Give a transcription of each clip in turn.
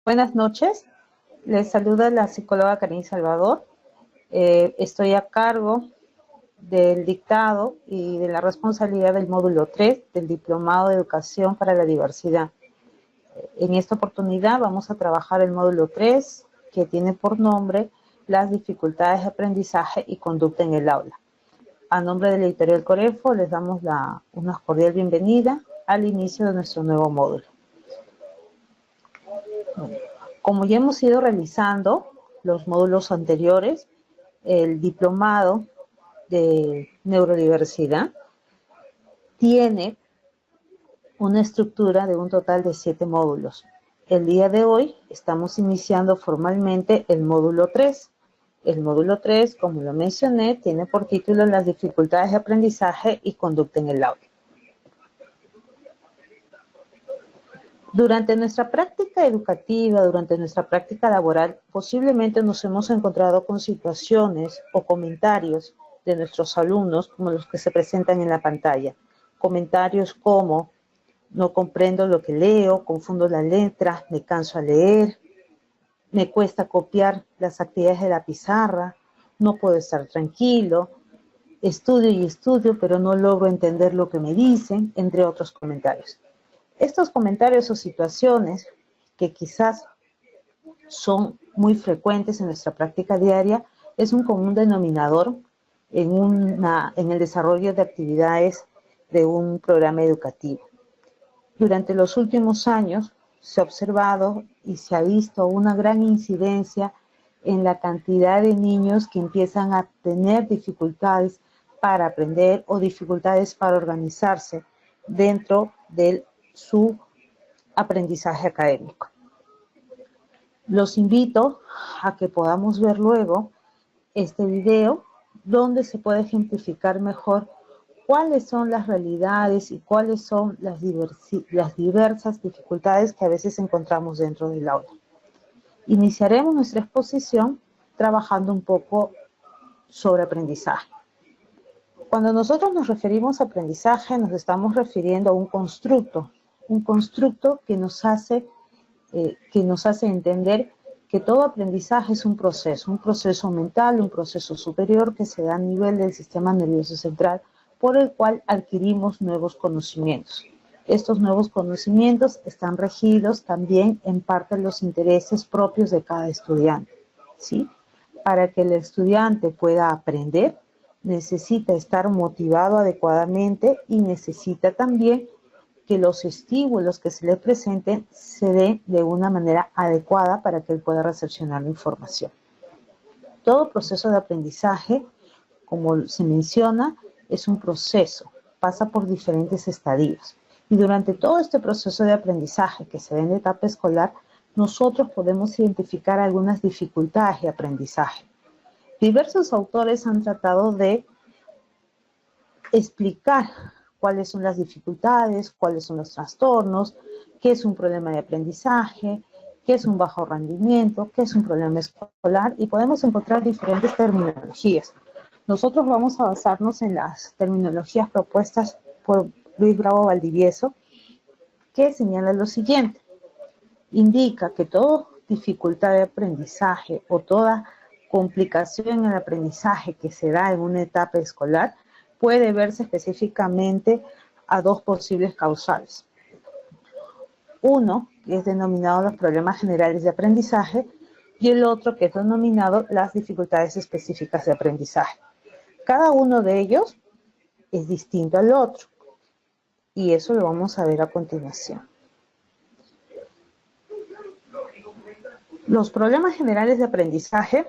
Buenas noches, les saluda la psicóloga Karin Salvador. Estoy a cargo del dictado y de la responsabilidad del módulo 3 del Diplomado de Educación para la Diversidad. En esta oportunidad vamos a trabajar el módulo 3, que tiene por nombre las dificultades de aprendizaje y conducta en el aula. A nombre de la editorial Corefo les damos una cordial bienvenida al inicio de nuestro nuevo módulo. Como ya hemos ido realizando los módulos anteriores, el diplomado de neurodiversidad tiene una estructura de un total de 7 módulos. El día de hoy estamos iniciando formalmente el módulo 3. El módulo 3, como lo mencioné, tiene por título las dificultades de aprendizaje y conducta en el aula. Durante nuestra práctica educativa, durante nuestra práctica laboral, posiblemente nos hemos encontrado con situaciones o comentarios de nuestros alumnos como los que se presentan en la pantalla. Comentarios como: no comprendo lo que leo, confundo las letras, me canso al leer, me cuesta copiar las actividades de la pizarra, no puedo estar tranquilo, estudio y estudio, pero no logro entender lo que me dicen, entre otros comentarios. Estos comentarios o situaciones que quizás son muy frecuentes en nuestra práctica diaria es un común denominador en el desarrollo de actividades de un programa educativo. Durante los últimos años se ha observado y se ha visto una gran incidencia en la cantidad de niños que empiezan a tener dificultades para aprender o dificultades para organizarse dentro de su aprendizaje académico. Los invito a que podamos ver luego este video donde se puede ejemplificar mejor cuáles son las realidades y cuáles son las diversas dificultades que a veces encontramos dentro del aula. Iniciaremos nuestra exposición trabajando un poco sobre aprendizaje. Cuando nosotros nos referimos a aprendizaje, nos estamos refiriendo a un constructo que nos hace entender que todo aprendizaje es un proceso mental, un proceso superior que se da a nivel del sistema nervioso central, por el cual adquirimos nuevos conocimientos. Estos nuevos conocimientos están regidos también en parte de los intereses propios de cada estudiante, ¿sí? Para que el estudiante pueda aprender, necesita estar motivado adecuadamente y necesita también que los estímulos que se le presenten se den de una manera adecuada para que él pueda recepcionar la información. Todo proceso de aprendizaje, como se menciona, es un proceso, pasa por diferentes estadios. Y durante todo este proceso de aprendizaje que se da en la etapa escolar, nosotros podemos identificar algunas dificultades de aprendizaje. Diversos autores han tratado de explicar cuáles son las dificultades, cuáles son los trastornos, qué es un problema de aprendizaje, qué es un bajo rendimiento, qué es un problema escolar, y podemos encontrar diferentes terminologías. Nosotros vamos a basarnos en las terminologías propuestas por Luis Bravo Valdivieso, que señala lo siguiente: indica que toda dificultad de aprendizaje o toda complicación en el aprendizaje que se da en una etapa escolar puede verse específicamente a dos posibles causales. Uno, que es denominado los problemas generales de aprendizaje, y el otro, que es denominado las dificultades específicas de aprendizaje. Cada uno de ellos es distinto al otro, y eso lo vamos a ver a continuación. Los problemas generales de aprendizaje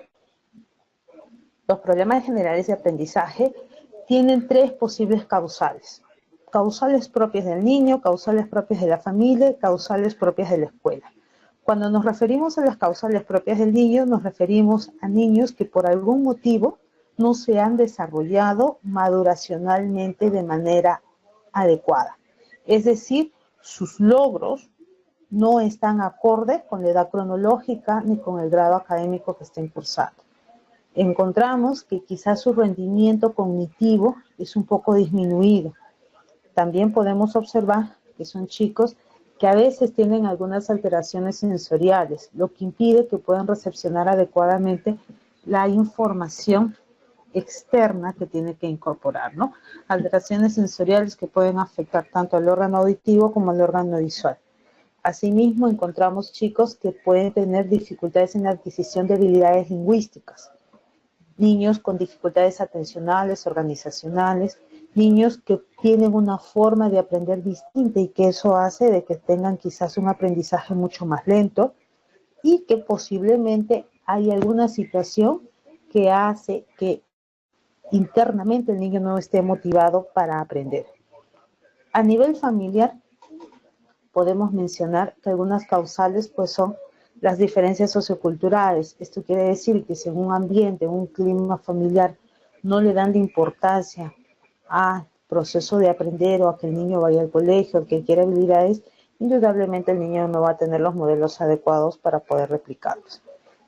tienen 3 posibles causales. Causales propias del niño, causales propias de la familia y causales propias de la escuela. Cuando nos referimos a las causales propias del niño, nos referimos a niños que por algún motivo no se han desarrollado maduracionalmente de manera adecuada. Es decir, sus logros no están acorde con la edad cronológica ni con el grado académico que estén cursando. Encontramos que quizás su rendimiento cognitivo es un poco disminuido. También podemos observar que son chicos que a veces tienen algunas alteraciones sensoriales, lo que impide que puedan recepcionar adecuadamente la información externa que tiene que incorporar, ¿no? Alteraciones sensoriales que pueden afectar tanto al órgano auditivo como al órgano visual. Asimismo, encontramos chicos que pueden tener dificultades en la adquisición de habilidades lingüísticas, niños con dificultades atencionales, organizacionales, niños que tienen una forma de aprender distinta y que eso hace de que tengan quizás un aprendizaje mucho más lento y que posiblemente hay alguna situación que hace que internamente el niño no esté motivado para aprender. A nivel familiar, podemos mencionar que algunas causales pues son las diferencias socioculturales. Esto quiere decir que si en un ambiente, en un clima familiar, no le dan la importancia al proceso de aprender o a que el niño vaya al colegio, que quiera habilidades, indudablemente el niño no va a tener los modelos adecuados para poder replicarlos.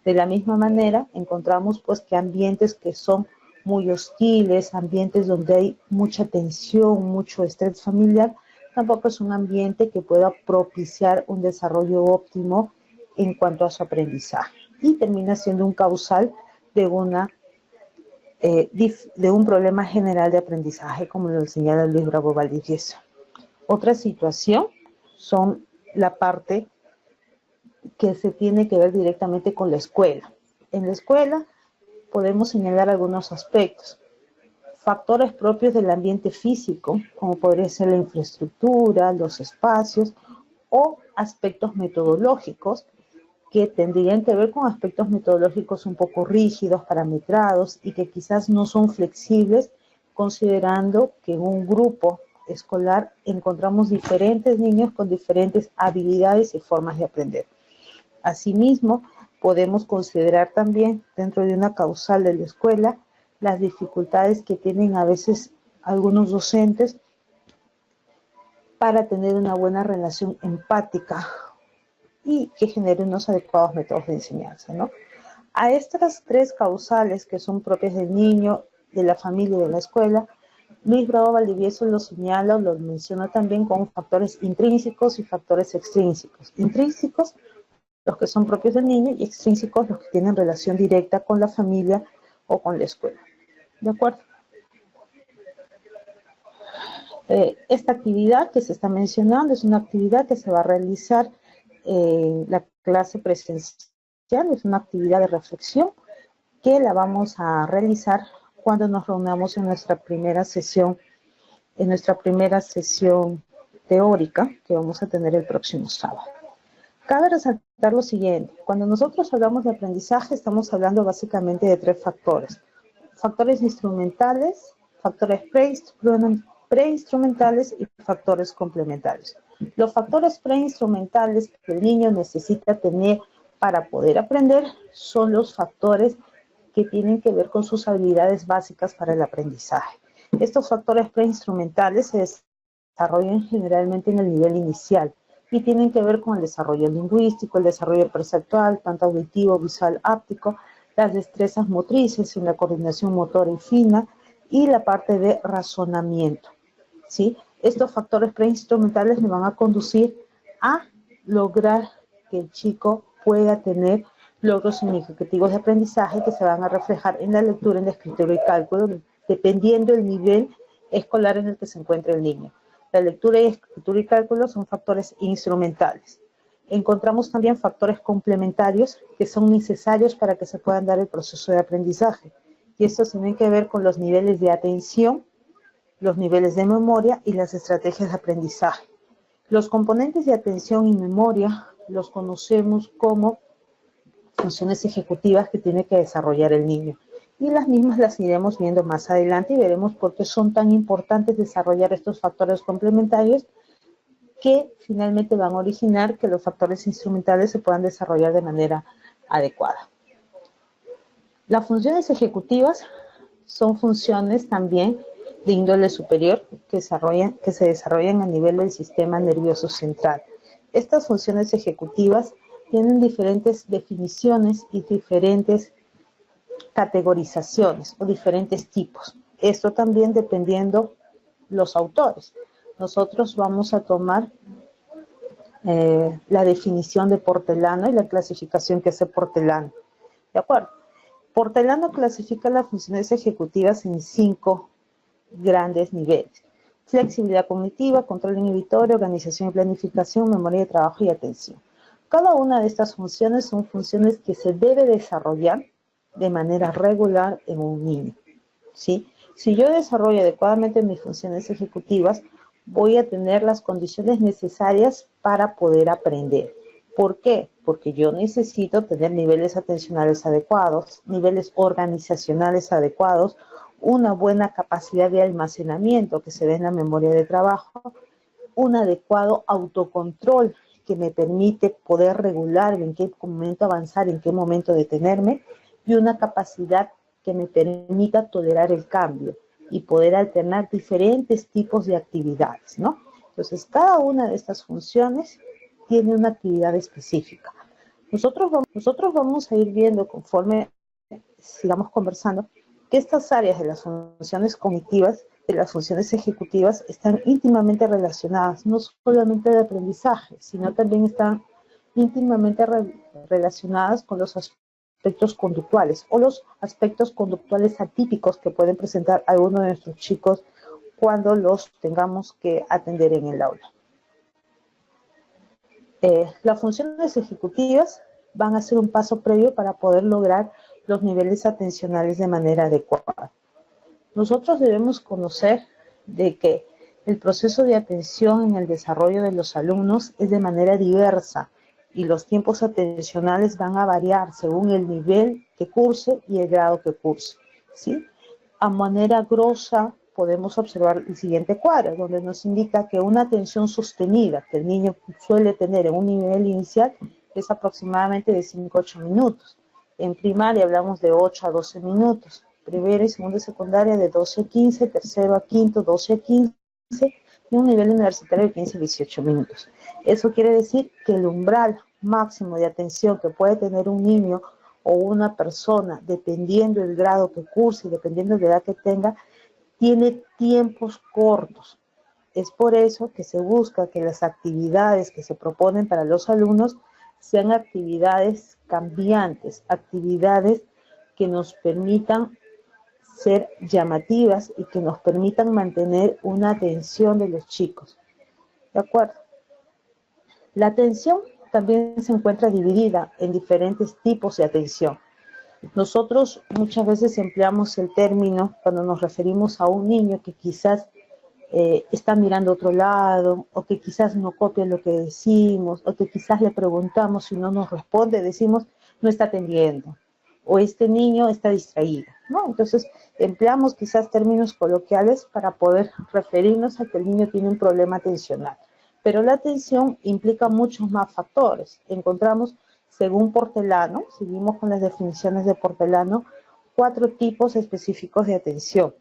De la misma manera, encontramos pues que ambientes que son muy hostiles, ambientes donde hay mucha tensión, mucho estrés familiar, tampoco es un ambiente que pueda propiciar un desarrollo óptimo en cuanto a su aprendizaje y termina siendo un causal de un problema general de aprendizaje, como lo señala Luis Bravo Valdivieso. Otra situación son la parte que se tiene que ver directamente con la escuela. En la escuela podemos señalar algunos aspectos. Factores propios del ambiente físico, como podría ser la infraestructura, los espacios, o aspectos metodológicos que tendrían que ver con aspectos metodológicos un poco rígidos, parametrados y que quizás no son flexibles, considerando que en un grupo escolar encontramos diferentes niños con diferentes habilidades y formas de aprender. Asimismo, podemos considerar también dentro de una causal de la escuela las dificultades que tienen a veces algunos docentes para tener una buena relación empática y que genere unos adecuados métodos de enseñanza, ¿no? A estas tres causales que son propias del niño, de la familia y de la escuela, Luis Bravo Valdivieso lo señala o lo menciona también como factores intrínsecos y factores extrínsecos. Intrínsecos, los que son propios del niño, y extrínsecos, los que tienen relación directa con la familia o con la escuela. ¿De acuerdo? Esta actividad que se está mencionando es una actividad que se va a realizar la clase presencial, es una actividad de reflexión que la vamos a realizar cuando nos reunamos en nuestra primera sesión teórica que vamos a tener el próximo sábado. Cabe resaltar lo siguiente: cuando nosotros hablamos de aprendizaje estamos hablando básicamente de tres factores: factores instrumentales, factores preinstrumentales y factores complementarios. Los factores preinstrumentales que el niño necesita tener para poder aprender son los factores que tienen que ver con sus habilidades básicas para el aprendizaje. Estos factores preinstrumentales se desarrollan generalmente en el nivel inicial y tienen que ver con el desarrollo lingüístico, el desarrollo perceptual, tanto auditivo, visual, áptico, las destrezas motrices en la coordinación motora y fina y la parte de razonamiento, ¿sí? Estos factores preinstrumentales me van a conducir a lograr que el chico pueda tener logros significativos de aprendizaje que se van a reflejar en la lectura, en la escritura y cálculo, dependiendo del nivel escolar en el que se encuentre el niño. La lectura y escritura y cálculo son factores instrumentales. Encontramos también factores complementarios que son necesarios para que se puedan dar el proceso de aprendizaje. Y estos tienen que ver con los niveles de atención, los niveles de memoria y las estrategias de aprendizaje. Los componentes de atención y memoria los conocemos como funciones ejecutivas que tiene que desarrollar el niño. Y las mismas las iremos viendo más adelante y veremos por qué son tan importantes desarrollar estos factores complementarios que finalmente van a originar que los factores instrumentales se puedan desarrollar de manera adecuada. Las funciones ejecutivas son funciones también de índole superior que se desarrollan a nivel del sistema nervioso central. Estas funciones ejecutivas tienen diferentes definiciones y diferentes categorizaciones o diferentes tipos. Esto también dependiendo los autores. Nosotros vamos a tomar la definición de Portolano y la clasificación que hace Portolano. ¿De acuerdo? Portolano clasifica las funciones ejecutivas en 5 grandes niveles: flexibilidad cognitiva, control inhibitorio, organización y planificación, memoria de trabajo y atención. Cada una de estas funciones son funciones que se debe desarrollar de manera regular en un niño, ¿sí? Si yo desarrollo adecuadamente mis funciones ejecutivas, voy a tener las condiciones necesarias para poder aprender. ¿Por qué? Porque yo necesito tener niveles atencionales adecuados, niveles organizacionales adecuados, una buena capacidad de almacenamiento que se ve en la memoria de trabajo, un adecuado autocontrol que me permite poder regular en qué momento avanzar, en qué momento detenerme, y una capacidad que me permita tolerar el cambio y poder alternar diferentes tipos de actividades, ¿no? Entonces, cada una de estas funciones tiene una actividad específica. Nosotros vamos a ir viendo conforme sigamos conversando que estas áreas de las funciones cognitivas, de las funciones ejecutivas, están íntimamente relacionadas, no solamente de aprendizaje, sino también están íntimamente relacionadas con los aspectos conductuales o los aspectos conductuales atípicos que pueden presentar algunos de nuestros chicos cuando los tengamos que atender en el aula. Las funciones ejecutivas van a ser un paso previo para poder lograr los niveles atencionales de manera adecuada. Nosotros debemos conocer de que el proceso de atención en el desarrollo de los alumnos es de manera diversa y los tiempos atencionales van a variar según el nivel que curse y el grado que curse, ¿sí? A manera grosa podemos observar el siguiente cuadro, donde nos indica que una atención sostenida que el niño suele tener en un nivel inicial es aproximadamente de 5 a 8 minutos. En primaria hablamos de 8 a 12 minutos, primera y segunda y secundaria de 12 a 15, tercero a quinto 12 a 15 y un nivel universitario de 15 a 18 minutos. Eso quiere decir que el umbral máximo de atención que puede tener un niño o una persona, dependiendo del grado que curse y dependiendo de la edad que tenga, tiene tiempos cortos. Es por eso que se busca que las actividades que se proponen para los alumnos sean actividades cambiantes, actividades que nos permitan ser llamativas y que nos permitan mantener una atención de los chicos. ¿De acuerdo? La atención también se encuentra dividida en diferentes tipos de atención. Nosotros muchas veces empleamos el término cuando nos referimos a un niño que quizás está mirando a otro lado, o que quizás no copia lo que decimos, o que quizás le preguntamos y no nos responde, decimos, no está atendiendo, o este niño está distraído, ¿no? Entonces, empleamos quizás términos coloquiales para poder referirnos a que el niño tiene un problema atencional. Pero la atención implica muchos más factores. Encontramos, según Portolano, seguimos con las definiciones de Portolano, 4 tipos específicos de atención.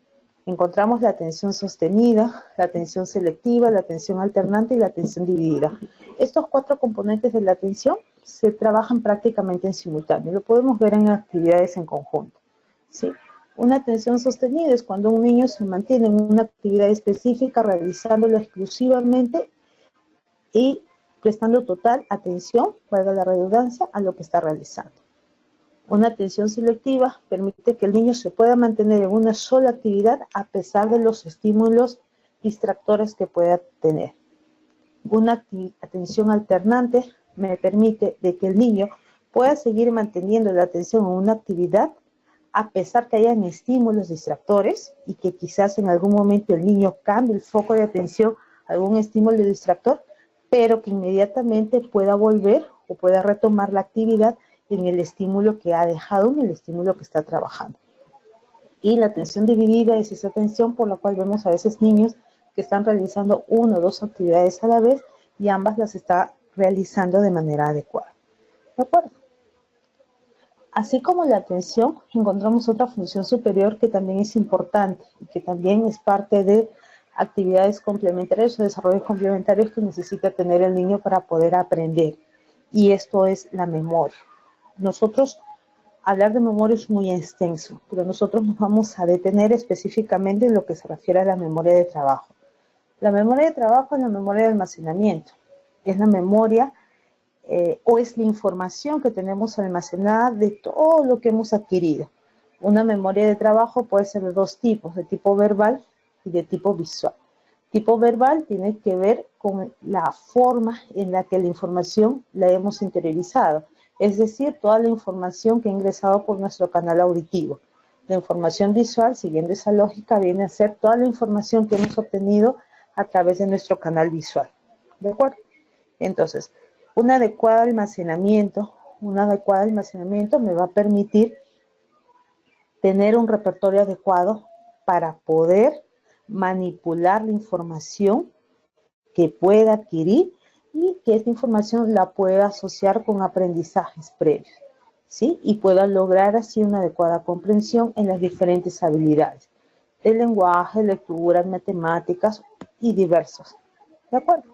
Encontramos la atención sostenida, la atención selectiva, la atención alternante y la atención dividida. Estos 4 componentes de la atención se trabajan prácticamente en simultáneo. Lo podemos ver en actividades en conjunto, ¿sí? Una atención sostenida es cuando un niño se mantiene en una actividad específica realizándola exclusivamente y prestando total atención, valga la redundancia, a lo que está realizando. Una atención selectiva permite que el niño se pueda mantener en una sola actividad a pesar de los estímulos distractores que pueda tener. Una atención alternante me permite de que el niño pueda seguir manteniendo la atención en una actividad a pesar que hayan estímulos distractores y que quizás en algún momento el niño cambie el foco de atención a algún estímulo distractor, pero que inmediatamente pueda volver o pueda retomar la actividad en el estímulo que ha dejado, en el estímulo que está trabajando. Y la atención dividida es esa atención por la cual vemos a veces niños que están realizando 1 o 2 actividades a la vez y ambas las está realizando de manera adecuada. ¿De acuerdo? Así como la atención, encontramos otra función superior que también es importante y que también es parte de actividades complementarias o desarrollos complementarios que necesita tener el niño para poder aprender. Y esto es la memoria. Nosotros, hablar de memoria es muy extenso, pero nosotros nos vamos a detener específicamente en lo que se refiere a la memoria de trabajo. La memoria de trabajo es la memoria de almacenamiento. Es la memoria o es la información que tenemos almacenada de todo lo que hemos adquirido. Una memoria de trabajo puede ser de dos tipos, de tipo verbal y de tipo visual. Tipo verbal tiene que ver con la forma en la que la información la hemos interiorizado, es decir, toda la información que ha ingresado por nuestro canal auditivo. La información visual, siguiendo esa lógica, viene a ser toda la información que hemos obtenido a través de nuestro canal visual. ¿De acuerdo? Entonces, un adecuado almacenamiento me va a permitir tener un repertorio adecuado para poder manipular la información que pueda adquirir y que esta información la pueda asociar con aprendizajes previos, ¿sí? Y pueda lograr así una adecuada comprensión en las diferentes habilidades el lenguaje, lectura, matemáticas y diversos. ¿De acuerdo?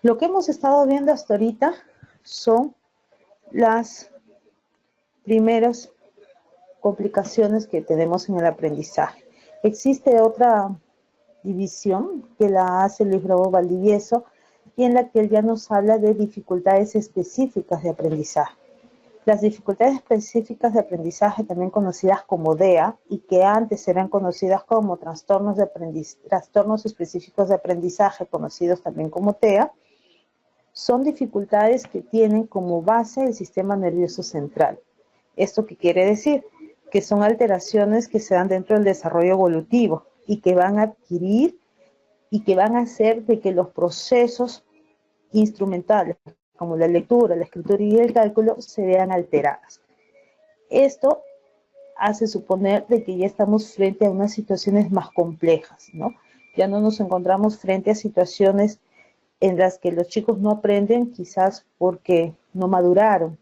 Lo que hemos estado viendo hasta ahorita son las primeras complicaciones que tenemos en el aprendizaje. Existe otra división que la hace Luis Bravo Valdivieso y en la que él ya nos habla de dificultades específicas de aprendizaje. Las dificultades específicas de aprendizaje, también conocidas como DEA, y que antes eran conocidas como trastornos específicos de aprendizaje, conocidos también como TEA, son dificultades que tienen como base el sistema nervioso central. ¿Esto qué quiere decir? Que son alteraciones que se dan dentro del desarrollo evolutivo y que van a adquirir y que van a hacer de que los procesos instrumentales, como la lectura, la escritura y el cálculo, se vean alteradas. Esto hace suponer de que ya estamos frente a unas situaciones más complejas, ¿no? Ya no nos encontramos frente a situaciones en las que los chicos no aprenden quizás porque no maduraron,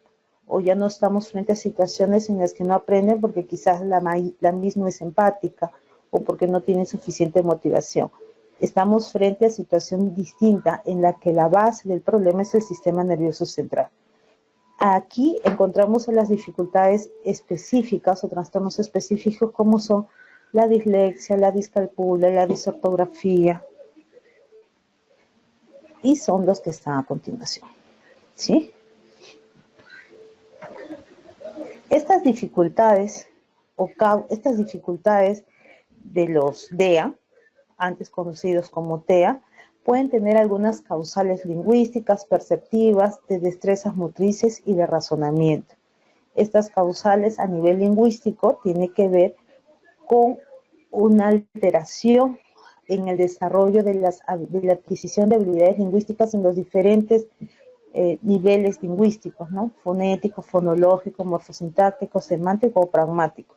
o ya no estamos frente a situaciones en las que no aprenden porque quizás la misma es empática o porque no tiene suficiente motivación. Estamos frente a situación distinta en la que la base del problema es el sistema nervioso central. Aquí encontramos las dificultades específicas o trastornos específicos como son la dislexia, la discalculia, la disortografía, y son los que están a continuación, ¿sí? Estas dificultades de los DEA, antes conocidos como TEA, pueden tener algunas causales lingüísticas, perceptivas, de destrezas motrices y de razonamiento. Estas causales a nivel lingüístico tienen que ver con una alteración en el desarrollo de la adquisición de habilidades lingüísticas en los diferentes niveles lingüísticos, ¿no? Fonético, fonológico, morfosintáctico, semántico o pragmático.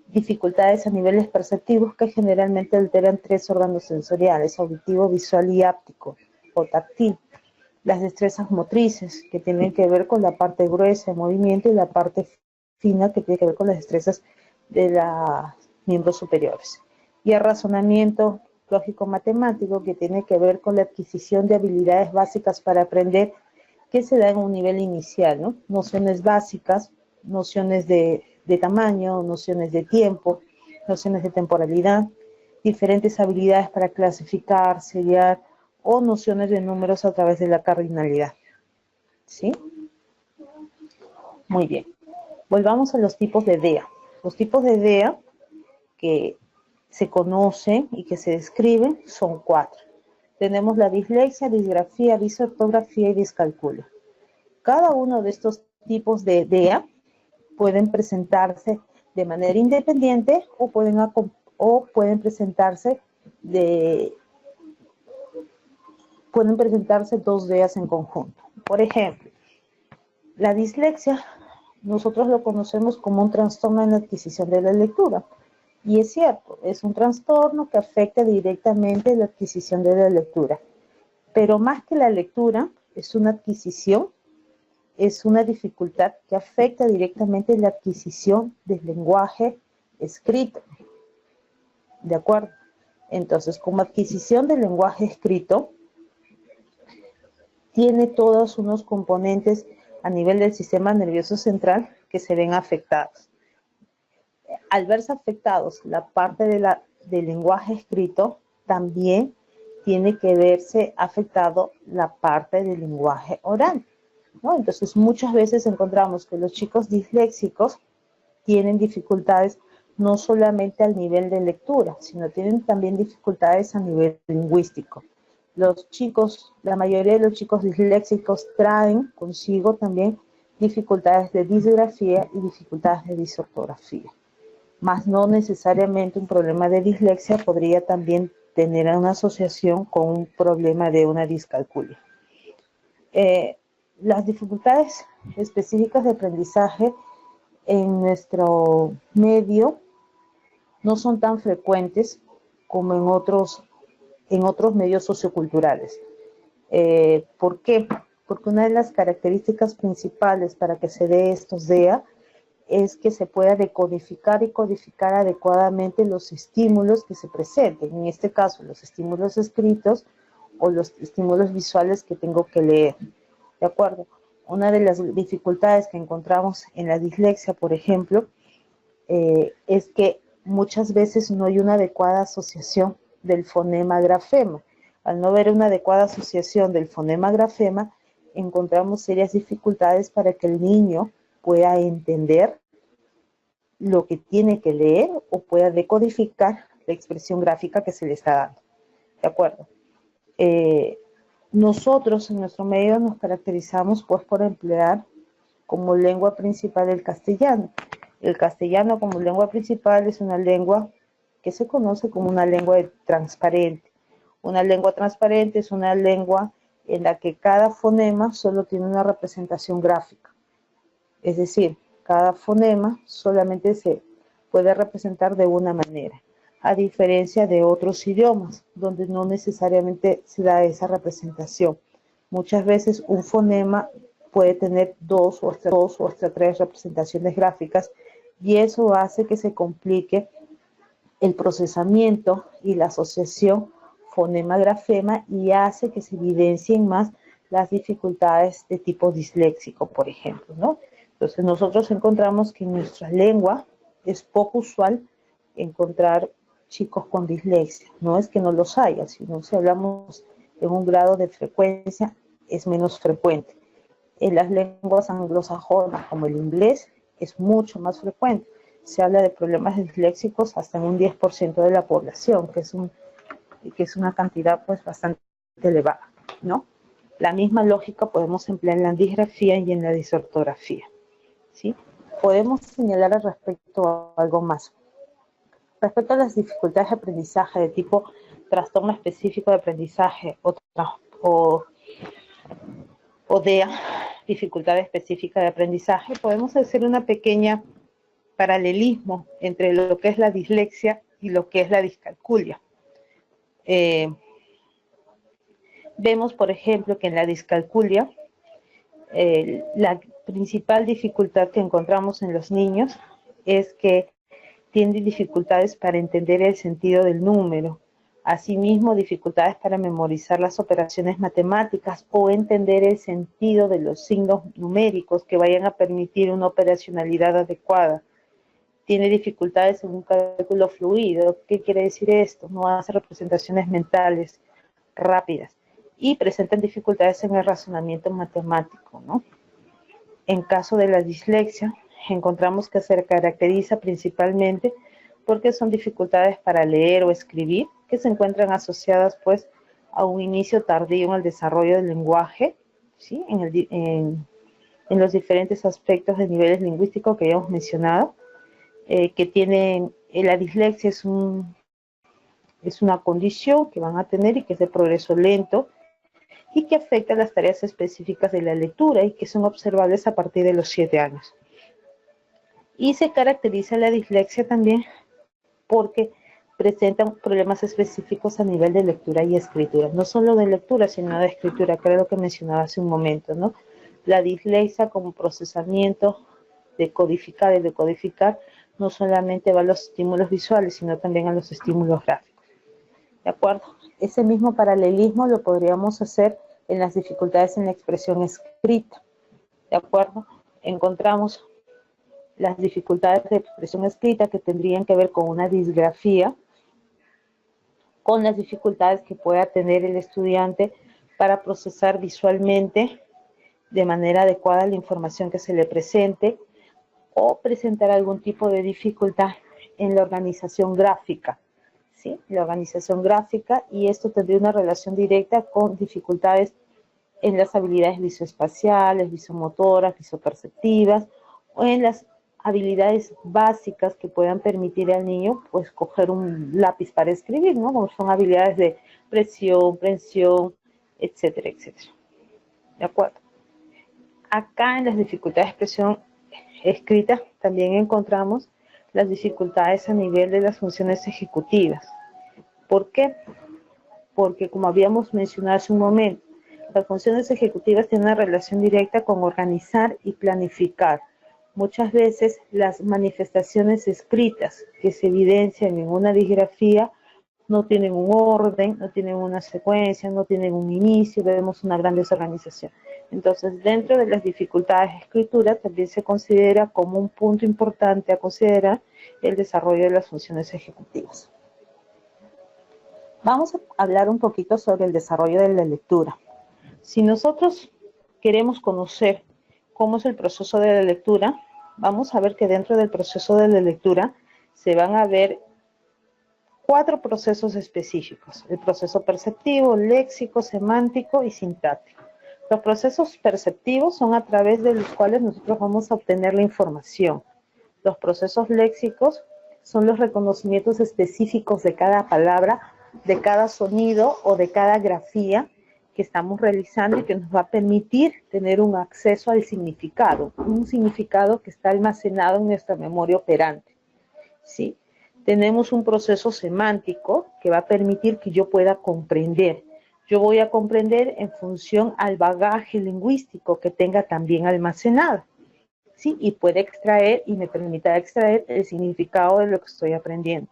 Dificultades a niveles perceptivos que generalmente alteran tres órganos sensoriales, auditivo, visual y áptico o táctil. Las destrezas motrices, que tienen que ver con la parte gruesa de movimiento, y la parte fina, que tiene que ver con las destrezas de los miembros superiores. Y el razonamiento lógico-matemático, que tiene que ver con la adquisición de habilidades básicas para aprender, que se da en un nivel inicial, ¿no? Nociones básicas, nociones de tamaño, nociones de tiempo, nociones de temporalidad, diferentes habilidades para clasificar, seriar, o nociones de números a través de la cardinalidad. ¿Sí? Muy bien. Volvamos a los tipos de DEA. Los tipos de DEA que se conocen y que se describen son 4. Tenemos la dislexia, disgrafía, disortografía y discalculia. Cada uno de estos tipos de DEA pueden presentarse de manera independiente o pueden presentarse dos DEAs en conjunto. Por ejemplo, la dislexia nosotros lo conocemos como un trastorno en la adquisición de la lectura. Y es cierto, es un trastorno que afecta directamente la adquisición de la lectura. Pero más que la lectura, es una adquisición, es una dificultad que afecta directamente la adquisición del lenguaje escrito. ¿De acuerdo? Entonces, como adquisición del lenguaje escrito, tiene todos unos componentes a nivel del sistema nervioso central que se ven afectados. Al verse afectados la parte del lenguaje escrito, también tiene que verse afectado la parte del lenguaje oral, ¿no? Entonces, muchas veces encontramos que los chicos disléxicos tienen dificultades no solamente al nivel de lectura, sino tienen también dificultades a nivel lingüístico. Los chicos, la mayoría de los chicos disléxicos traen consigo también dificultades de disgrafía y dificultades de disortografía. Más no necesariamente un problema de dislexia podría también tener una asociación con un problema de una discalculia. Las dificultades específicas de aprendizaje en nuestro medio no son tan frecuentes como en otros medios socioculturales. ¿Por qué? Porque una de las características principales para que se dé estos DEA es que se pueda decodificar y codificar adecuadamente los estímulos que se presenten. En este caso, los estímulos escritos o los estímulos visuales que tengo que leer. ¿De acuerdo? Una de las dificultades que encontramos en la dislexia, por ejemplo, es que muchas veces no hay una adecuada asociación del fonema-grafema. Al no haber una adecuada asociación del fonema-grafema, encontramos serias dificultades para que el niño pueda entender lo que tiene que leer o pueda decodificar la expresión gráfica que se le está dando. ¿De acuerdo? Nosotros en nuestro medio nos caracterizamos pues por emplear como lengua principal el castellano. El castellano como lengua principal es una lengua que se conoce como una lengua transparente. Una lengua transparente es una lengua en la que cada fonema solo tiene una representación gráfica. Es decir, cada fonema solamente se puede representar de una manera, a diferencia de otros idiomas, donde no necesariamente se da esa representación. Muchas veces un fonema puede tener dos o hasta tres representaciones gráficas y eso hace que se complique el procesamiento y la asociación fonema-grafema y hace que se evidencien más las dificultades de tipo disléxico, por ejemplo, ¿no? Entonces nosotros encontramos que en nuestra lengua es poco usual encontrar chicos con dislexia. No es que no los haya, sino si hablamos en un grado de frecuencia es menos frecuente. En las lenguas anglosajonas como el inglés es mucho más frecuente. Se habla de problemas disléxicos hasta en un 10% de la población, que es una cantidad pues bastante elevada, ¿no? La misma lógica podemos emplear en la disgrafía y en la disortografía, ¿sí? Podemos señalar al respecto algo más. Respecto a las dificultades de aprendizaje de tipo trastorno específico de aprendizaje o DEA, dificultad específica de aprendizaje, podemos hacer una pequeña paralelismo entre lo que es la dislexia y lo que es la discalculia. Vemos, por ejemplo, que en la discalculia la principal dificultad que encontramos en los niños es que tienen dificultades para entender el sentido del número, asimismo dificultades para memorizar las operaciones matemáticas o entender el sentido de los signos numéricos que vayan a permitir una operacionalidad adecuada. Tiene dificultades en un cálculo fluido. ¿Qué quiere decir esto? No hace representaciones mentales rápidas y presentan dificultades en el razonamiento matemático, ¿no? En caso de la dislexia, encontramos que se caracteriza principalmente porque son dificultades para leer o escribir que se encuentran asociadas pues a un inicio tardío en el desarrollo del lenguaje, ¿sí? en los diferentes aspectos de niveles lingüísticos que ya hemos mencionado, que tienen la dislexia es una condición que van a tener y que es de progreso lento y que afecta las tareas específicas de la lectura y que son observables a partir de los 7 años. Y se caracteriza la dislexia también porque presentan problemas específicos a nivel de lectura y escritura. No solo de lectura, sino de escritura, que era lo que mencionaba hace un momento, ¿no? La dislexia como procesamiento de codificar y decodificar no solamente va a los estímulos visuales, sino también a los estímulos gráficos. ¿De acuerdo? Ese mismo paralelismo lo podríamos hacer en las dificultades en la expresión escrita. ¿De acuerdo? Encontramos las dificultades de expresión escrita que tendrían que ver con una disgrafía con las dificultades que pueda tener el estudiante para procesar visualmente de manera adecuada la información que se le presente, o presentar algún tipo de dificultad en la organización gráfica, ¿sí? La organización gráfica, y esto tendría una relación directa con dificultades en las habilidades visoespaciales, visomotoras, visoperceptivas, o en las habilidades básicas que puedan permitir al niño pues coger un lápiz para escribir, ¿no? Como son habilidades de presión, prensión, etcétera, etcétera. ¿De acuerdo? Acá en las dificultades de expresión escrita también encontramos las dificultades a nivel de las funciones ejecutivas. ¿Por qué? Porque, como habíamos mencionado hace un momento, las funciones ejecutivas tienen una relación directa con organizar y planificar. Muchas veces las manifestaciones escritas que se evidencian en una digrafía no tienen un orden, no tienen una secuencia, no tienen un inicio, vemos una gran desorganización. Entonces, dentro de las dificultades de escritura, también se considera como un punto importante a considerar el desarrollo de las funciones ejecutivas. Vamos a hablar un poquito sobre el desarrollo de la lectura. Si nosotros queremos conocer cómo es el proceso de la lectura, vamos a ver que dentro del proceso de la lectura se van a ver 4 procesos específicos: el proceso perceptivo, léxico, semántico y sintáctico. Los procesos perceptivos son a través de los cuales nosotros vamos a obtener la información. Los procesos léxicos son los reconocimientos específicos de cada palabra, de cada sonido o de cada grafía que estamos realizando y que nos va a permitir tener un acceso al significado, un significado que está almacenado en nuestra memoria operante, ¿sí? Tenemos un proceso semántico que va a permitir que yo pueda comprender. Yo voy a comprender en función al bagaje lingüístico que tenga también almacenado, ¿sí? Y puede extraer y me permita extraer el significado de lo que estoy aprendiendo.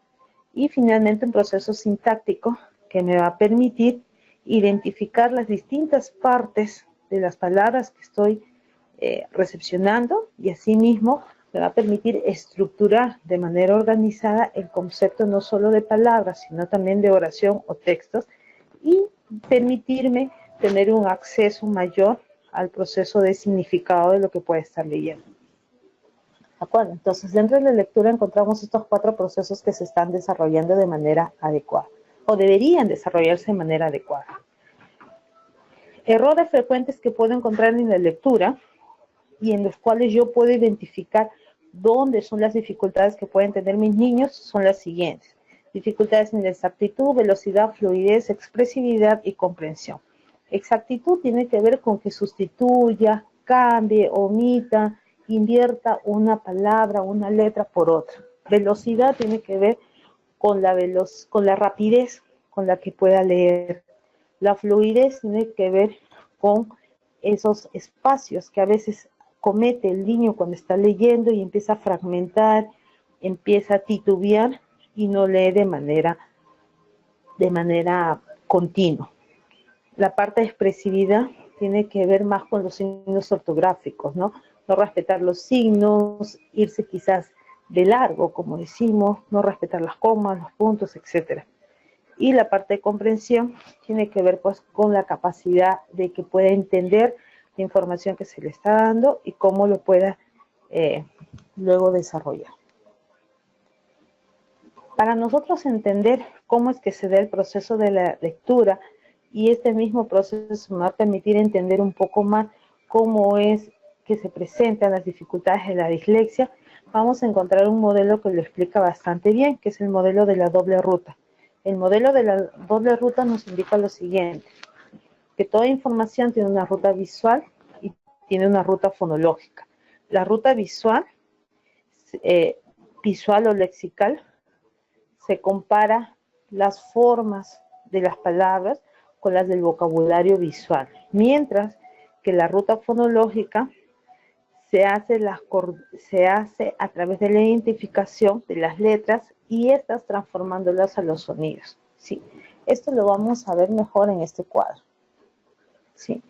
Y finalmente un proceso sintáctico que me va a permitir identificar las distintas partes de las palabras que estoy recepcionando, y asimismo me va a permitir estructurar de manera organizada el concepto no solo de palabras, sino también de oración o textos, y permitirme tener un acceso mayor al proceso de significado de lo que pueda estar leyendo. ¿De acuerdo? Entonces, dentro de la lectura encontramos estos 4 procesos que se están desarrollando de manera adecuada, o deberían desarrollarse de manera adecuada. Errores frecuentes que puedo encontrar en la lectura y en los cuales yo puedo identificar dónde son las dificultades que pueden tener mis niños son las siguientes: dificultades en la exactitud, velocidad, fluidez, expresividad y comprensión. Exactitud tiene que ver con que sustituya, cambie, omita, invierta una palabra, una letra por otra. Velocidad tiene que ver con la rapidez con la que pueda leer. La fluidez tiene que ver con esos espacios que a veces comete el niño cuando está leyendo y empieza a fragmentar, empieza a titubear y no lee de manera continua. La parte de expresividad tiene que ver más con los signos ortográficos, ¿no? No respetar los signos, irse quizás de largo, como decimos, no respetar las comas, los puntos, etc. Y la parte de comprensión tiene que ver pues con la capacidad de que pueda entender la información que se le está dando y cómo lo pueda luego desarrollar. Para nosotros entender cómo es que se da el proceso de la lectura, y este mismo proceso me va a permitir entender un poco más cómo es que se presentan las dificultades de la dislexia, vamos a encontrar un modelo que lo explica bastante bien, que es el modelo de la doble ruta. El modelo de la doble ruta nos indica lo siguiente: que toda información tiene una ruta visual y tiene una ruta fonológica. La ruta visual, visual o lexical, se compara las formas de las palabras con las del vocabulario visual, mientras que la ruta fonológica se hace a través de la identificación de las letras y estas transformándolas a los sonidos, ¿sí? Esto lo vamos a ver mejor en este cuadro, ¿sí?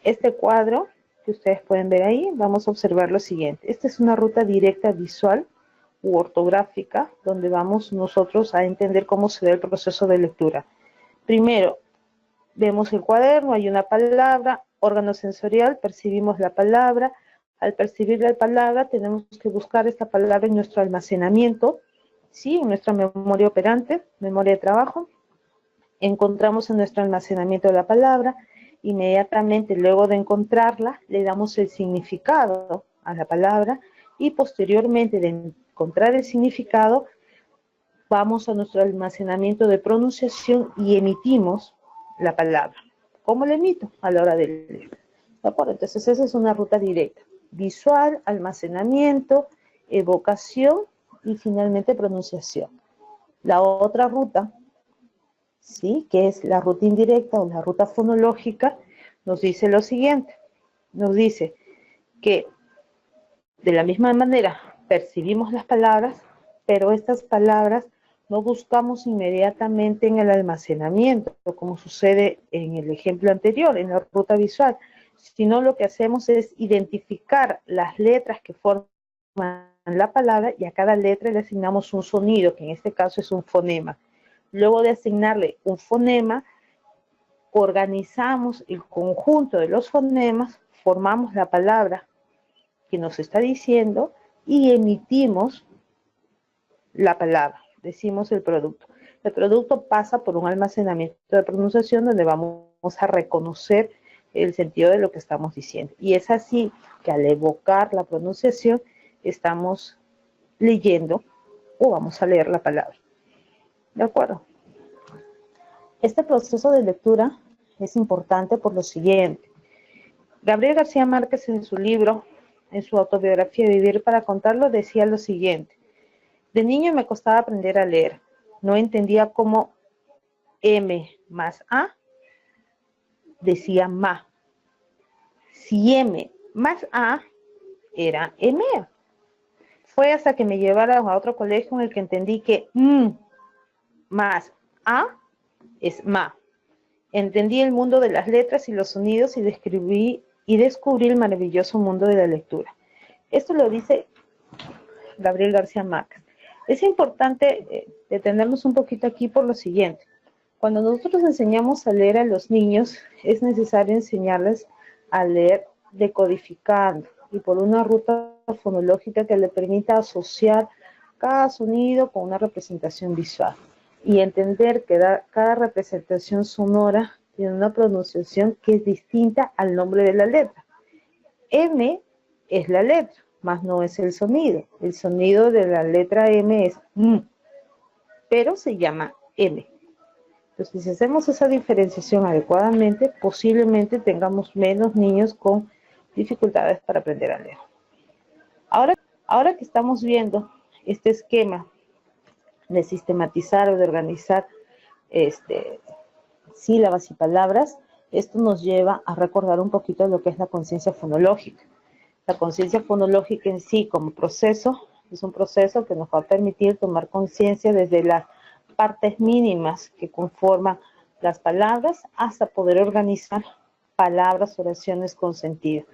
Este cuadro que ustedes pueden ver ahí, vamos a observar lo siguiente. Esta es una ruta directa visual, u ortográfica, donde vamos nosotros a entender cómo se da el proceso de lectura. Primero, vemos el cuaderno, hay una palabra, órgano sensorial, percibimos la palabra. Al percibir la palabra, tenemos que buscar esta palabra en nuestro almacenamiento, ¿sí? En nuestra memoria operante, memoria de trabajo. Encontramos en nuestro almacenamiento la palabra, inmediatamente luego de encontrarla, le damos el significado a la palabra y posteriormente de encontrar el significado, vamos a nuestro almacenamiento de pronunciación y emitimos la palabra. ¿Cómo la emito? A la hora de leer. ¿De acuerdo? Entonces esa es una ruta directa. Visual, almacenamiento, evocación y finalmente pronunciación. La otra ruta, ¿sí?, que es la ruta indirecta o la ruta fonológica, nos dice lo siguiente. Nos dice que de la misma manera percibimos las palabras, pero estas palabras no buscamos inmediatamente en el almacenamiento, como sucede en el ejemplo anterior, en la ruta visual, sino lo que hacemos es identificar las letras que forman la palabra y a cada letra le asignamos un sonido, que en este caso es un fonema. Luego de asignarle un fonema, organizamos el conjunto de los fonemas, formamos la palabra que nos está diciendo y emitimos la palabra, decimos el producto. El producto pasa por un almacenamiento de pronunciación donde vamos a reconocer el sentido de lo que estamos diciendo. Y es así que al evocar la pronunciación estamos leyendo o vamos a leer la palabra. ¿De acuerdo? Este proceso de lectura es importante por lo siguiente. Gabriel García Márquez en su libro, en su autobiografía Vivir para contarlo, decía lo siguiente. De niño me costaba aprender a leer. No entendía cómo M más A decía ma. Si M más A era M. Fue hasta que me llevaron a otro colegio en el que entendí que más A es ma. Entendí el mundo de las letras y los sonidos y descubrí el maravilloso mundo de la lectura. Esto lo dice Gabriel García Márquez. Es importante detenernos un poquito aquí por lo siguiente. Cuando nosotros enseñamos a leer a los niños, es necesario enseñarles a leer decodificando y por una ruta fonológica que le permita asociar cada sonido con una representación visual y entender que cada representación sonora tiene una pronunciación que es distinta al nombre de la letra. M es la letra, más no es el sonido. El sonido de la letra M es M, pero se llama M. Entonces, si hacemos esa diferenciación adecuadamente, posiblemente tengamos menos niños con dificultades para aprender a leer. Ahora que estamos viendo este esquema de sistematizar o de organizar sílabas y palabras, esto nos lleva a recordar un poquito lo que es la conciencia fonológica. La conciencia fonológica en sí como proceso es un proceso que nos va a permitir tomar conciencia desde las partes mínimas que conforman las palabras hasta poder organizar palabras, oraciones con sentido.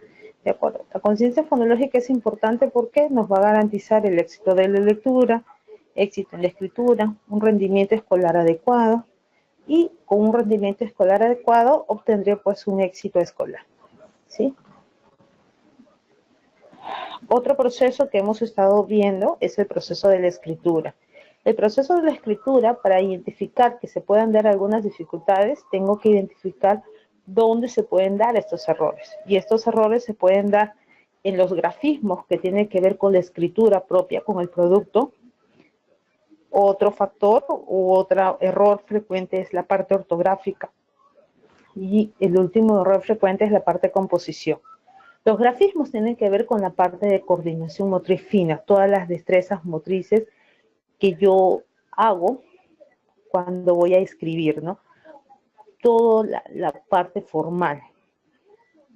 ¿De acuerdo? La conciencia fonológica es importante porque nos va a garantizar el éxito de la lectura, éxito en la escritura, un rendimiento escolar adecuado y con un rendimiento escolar adecuado obtendré pues un éxito escolar. ¿Sí? Otro proceso que hemos estado viendo es el proceso de la escritura. El proceso de la escritura, para identificar que se puedan dar algunas dificultades, tengo que identificar dónde se pueden dar estos errores. Y estos errores se pueden dar en los grafismos que tienen que ver con la escritura propia, con el producto. Otro factor u otro error frecuente es la parte ortográfica. Y el último error frecuente es la parte de composición. Los grafismos tienen que ver con la parte de coordinación motriz fina, todas las destrezas motrices que yo hago cuando voy a escribir, ¿no? Toda la parte formal.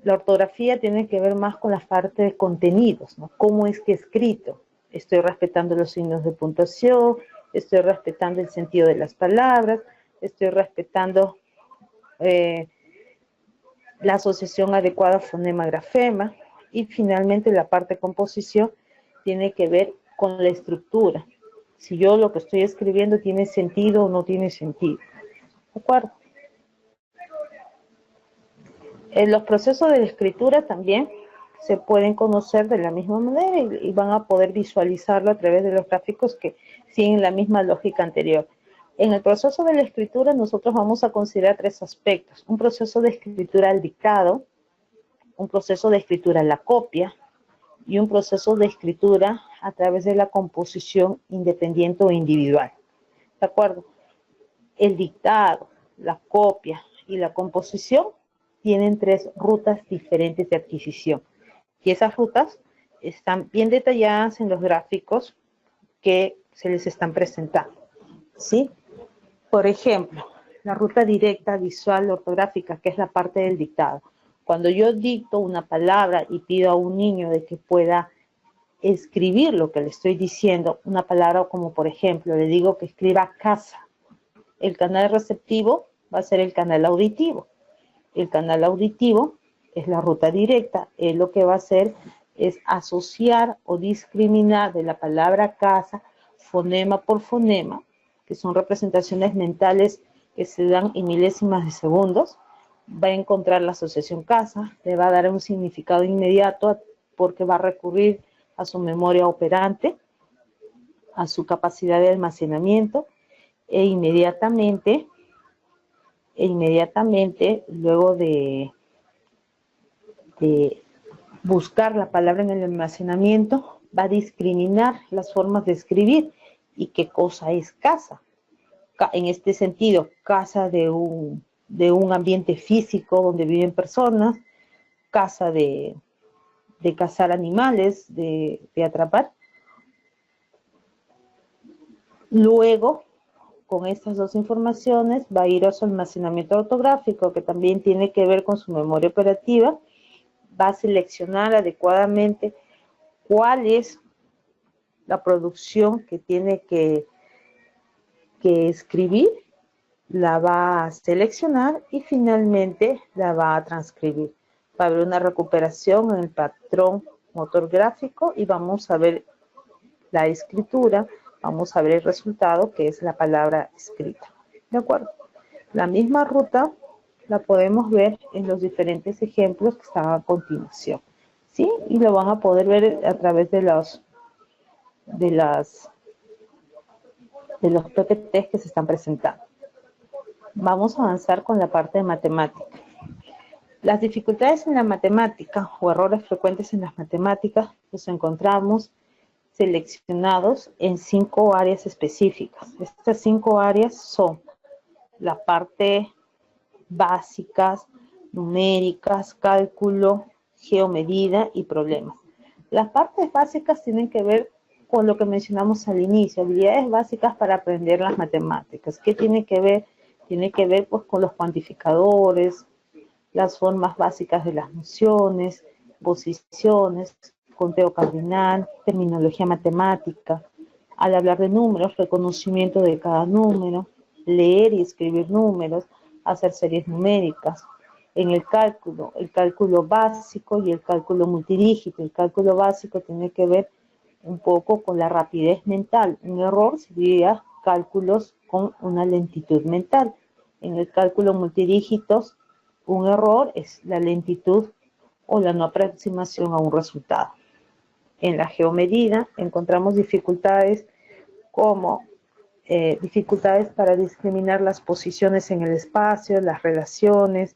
La ortografía tiene que ver más con la parte de contenidos, ¿no? ¿Cómo es que he escrito? Estoy respetando los signos de puntuación, estoy respetando el sentido de las palabras, estoy respetando la asociación adecuada fonema-grafema y finalmente la parte de composición tiene que ver con la estructura. Si yo lo que estoy escribiendo tiene sentido o no tiene sentido. ¿De acuerdo? Los procesos de la escritura también se pueden conocer de la misma manera y van a poder visualizarlo a través de los gráficos que siguen la misma lógica anterior. En el proceso de la escritura nosotros vamos a considerar tres aspectos. Un proceso de escritura al dictado, un proceso de escritura a la copia y un proceso de escritura a través de la composición independiente o individual. ¿De acuerdo? El dictado, la copia y la composición tienen tres rutas diferentes de adquisición. Y esas rutas están bien detalladas en los gráficos que se les están presentando. ¿Sí? Por ejemplo, la ruta directa, visual, ortográfica, que es la parte del dictado. Cuando yo dicto una palabra y pido a un niño de que pueda escribir lo que le estoy diciendo, una palabra como por ejemplo, le digo que escriba casa. El canal receptivo va a ser el canal auditivo. El canal auditivo es la ruta directa. Él lo que va a hacer es asociar o discriminar de la palabra casa, fonema por fonema, que son representaciones mentales que se dan en milésimas de segundos. Va a encontrar la asociación casa, le va a dar un significado inmediato porque va a recurrir a su memoria operante, a su capacidad de almacenamiento, e inmediatamente luego de buscar la palabra en el almacenamiento, va a discriminar las formas de escribir y qué cosa es casa. En este sentido, casa de un ambiente físico donde viven personas, casa de cazar animales, de atrapar. Luego, con estas dos informaciones, va a ir a su almacenamiento ortográfico, que también tiene que ver con su memoria operativa. Va a seleccionar adecuadamente cuál es la producción que tiene que escribir, la va a seleccionar y finalmente la va a transcribir. Va a haber una recuperación en el patrón motor gráfico y vamos a ver la escritura, vamos a ver el resultado que es la palabra escrita. ¿De acuerdo? La misma ruta la podemos ver en los diferentes ejemplos que están a continuación. ¿Sí? Y lo van a poder ver a través de los PPTs que se están presentando. Vamos a avanzar con la parte de matemática. Las dificultades en la matemática o errores frecuentes en las matemáticas los encontramos seleccionados en 5 áreas específicas. Estas 5 áreas son la parte básicas, numéricas, cálculo, geomedida y problemas. Las partes básicas tienen que ver con lo que mencionamos al inicio, habilidades básicas para aprender las matemáticas. ¿Qué tiene que ver? Tiene que ver pues, con los cuantificadores, las formas básicas de las nociones, posiciones, conteo cardinal, terminología matemática. Al hablar de números, reconocimiento de cada número, leer y escribir números, hacer series numéricas. En el cálculo básico y el cálculo multidígito. El cálculo básico tiene que ver un poco con la rapidez mental. Un error sería cálculos con una lentitud mental. En el cálculo multidígitos, un error es la lentitud o la no aproximación a un resultado. En la geomedida encontramos dificultades como dificultades para discriminar las posiciones en el espacio, las relaciones,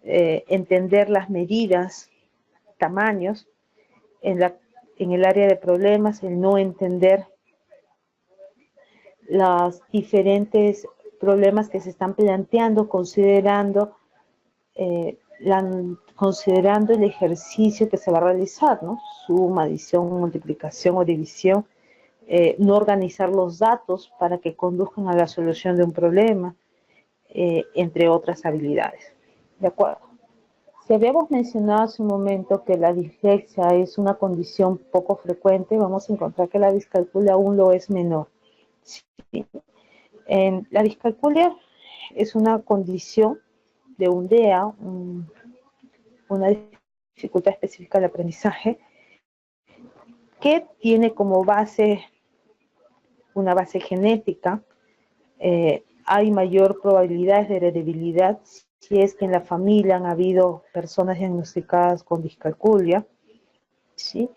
entender las medidas, tamaños. En el área de problemas, el no entender los diferentes problemas que se están planteando, considerando el ejercicio que se va a realizar, ¿no? Suma, adición, multiplicación o división. No organizar los datos para que conduzcan a la solución de un problema, entre otras habilidades. ¿De acuerdo? Si habíamos mencionado hace un momento que la dislexia es una condición poco frecuente, vamos a encontrar que la discalculia aún lo es menor. ¿Sí? La discalculia es una condición de un DEA, una dificultad específica de aprendizaje, que tiene como base una base genética. Hay mayor probabilidad de heredabilidad si es que en la familia han habido personas diagnosticadas con discalculia, ¿sí?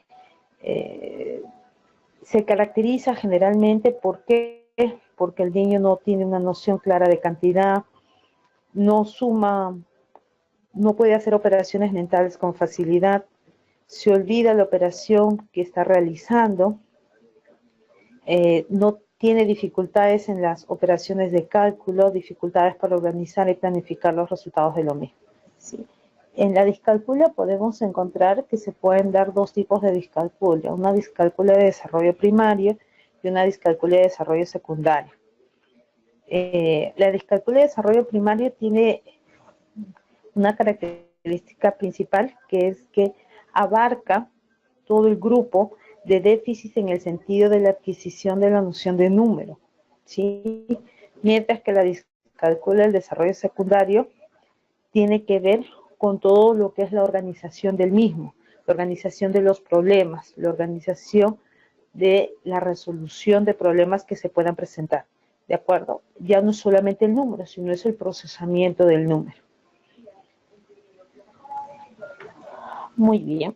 Se caracteriza generalmente porque el niño no tiene una noción clara de cantidad, no suma, no puede hacer operaciones mentales con facilidad, se olvida la operación que está realizando, no tiene dificultades en las operaciones de cálculo, dificultades para organizar y planificar los resultados de lo mismo, ¿sí? En la discalculia podemos encontrar que se pueden dar dos tipos de discalculia, una discalculia de desarrollo primario y una discalculia de desarrollo secundario. La discalculia de desarrollo primario tiene una característica principal, que es que abarca todo el grupo de déficits en el sentido de la adquisición de la noción de número, ¿sí? Mientras que la discalculia del desarrollo secundario tiene que ver con todo lo que es la organización del mismo, la organización de los problemas, la organización de la resolución de problemas que se puedan presentar, ¿de acuerdo? Ya no es solamente el número, sino es el procesamiento del número. Muy bien.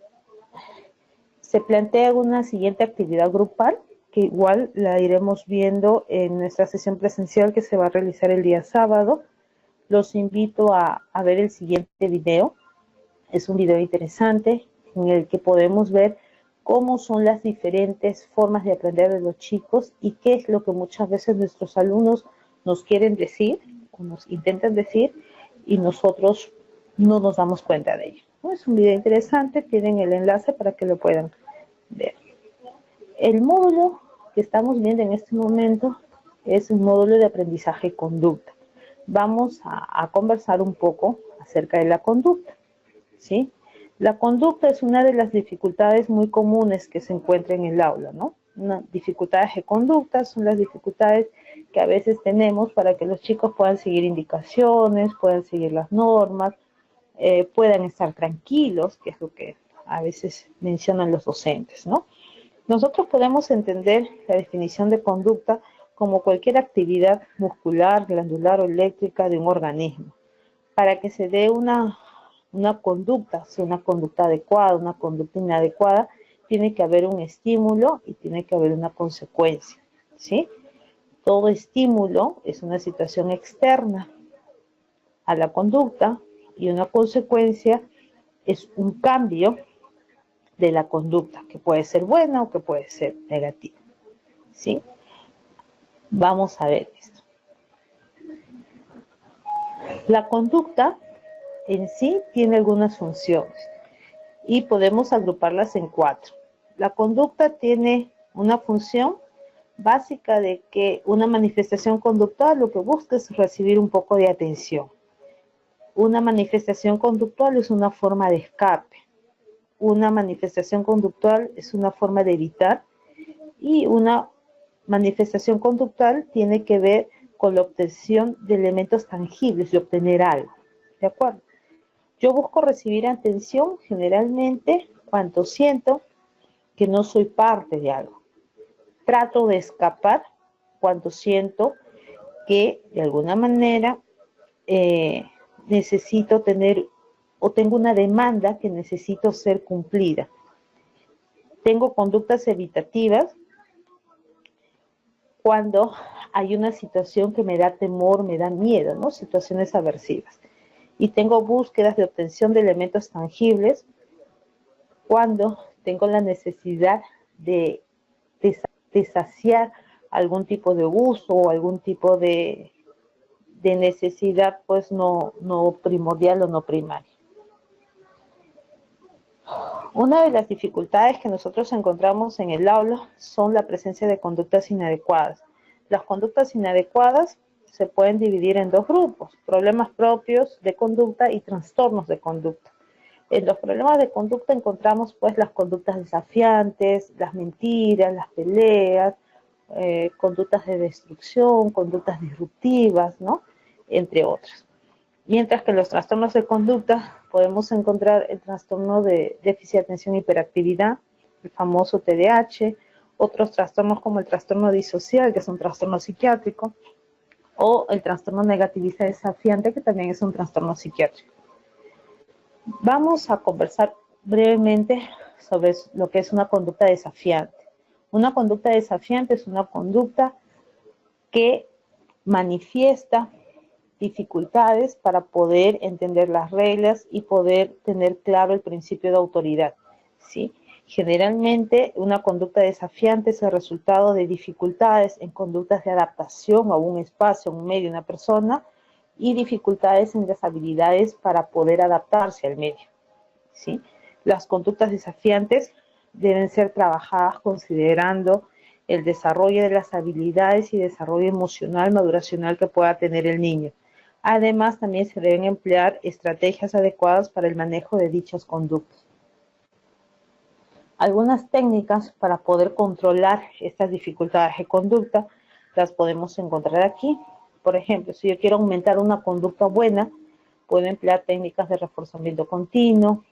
Se plantea una siguiente actividad grupal, que igual la iremos viendo en nuestra sesión presencial que se va a realizar el día sábado. Los invito a ver el siguiente video. Es un video interesante en el que podemos ver cómo son las diferentes formas de aprender de los chicos y qué es lo que muchas veces nuestros alumnos nos quieren decir o nos intentan decir y nosotros no nos damos cuenta de ello. Es un video interesante, tienen el enlace para que lo puedan ver. El módulo que estamos viendo en este momento es un módulo de aprendizaje y conducta. Vamos a conversar un poco acerca de la conducta, ¿sí? La conducta es una de las dificultades muy comunes que se encuentra en el aula, ¿no? Dificultades de conducta son las dificultades que a veces tenemos para que los chicos puedan seguir indicaciones, puedan seguir las normas, puedan estar tranquilos, que es lo que a veces mencionan los docentes, ¿no? Nosotros podemos entender la definición de conducta como cualquier actividad muscular, glandular o eléctrica de un organismo. Para que se dé una conducta, sea una conducta adecuada, una conducta inadecuada, tiene que haber un estímulo y tiene que haber una consecuencia, ¿sí? Todo estímulo es una situación externa a la conducta y una consecuencia es un cambio de la conducta, que puede ser buena o que puede ser negativa, ¿sí? Vamos a ver esto. La conducta en sí tiene algunas funciones y podemos agruparlas en 4. La conducta tiene una función básica de que una manifestación conductual lo que busca es recibir un poco de atención. Una manifestación conductual es una forma de escape. Una manifestación conductual es una forma de evitar y una manifestación conductual tiene que ver con la obtención de elementos tangibles, de obtener algo, ¿de acuerdo? Yo busco recibir atención generalmente cuando siento que no soy parte de algo. Trato de escapar cuando siento que de alguna manera necesito tener o tengo una demanda que necesito ser cumplida. Tengo conductas evitativas cuando hay una situación que me da temor, me da miedo, ¿no? Situaciones aversivas. Y tengo búsquedas de obtención de elementos tangibles cuando tengo la necesidad de saciar algún tipo de gusto o algún tipo de necesidad, pues no primordial o no primaria. Una de las dificultades que nosotros encontramos en el aula son la presencia de conductas inadecuadas. Las conductas inadecuadas se pueden dividir en 2 grupos, problemas propios de conducta y trastornos de conducta. En los problemas de conducta encontramos pues las conductas desafiantes, las mentiras, las peleas, conductas de destrucción, conductas disruptivas, ¿no? Entre otras. Mientras que en los trastornos de conducta podemos encontrar el trastorno de déficit de atención e hiperactividad, el famoso TDAH, otros trastornos como el trastorno disocial, que es un trastorno psiquiátrico, o el trastorno negativista desafiante, que también es un trastorno psiquiátrico. Vamos a conversar brevemente sobre lo que es una conducta desafiante. Una conducta desafiante es una conducta que manifiesta dificultades para poder entender las reglas y poder tener claro el principio de autoridad, ¿sí? Generalmente, una conducta desafiante es el resultado de dificultades en conductas de adaptación a un espacio, a un medio, a una persona, y dificultades en las habilidades para poder adaptarse al medio, ¿sí? Las conductas desafiantes deben ser trabajadas considerando el desarrollo de las habilidades y desarrollo emocional, maduracional que pueda tener el niño. Además, también se deben emplear estrategias adecuadas para el manejo de dichas conductas. Algunas técnicas para poder controlar estas dificultades de conducta las podemos encontrar aquí. Por ejemplo, si yo quiero aumentar una conducta buena, puedo emplear técnicas de reforzamiento continuo,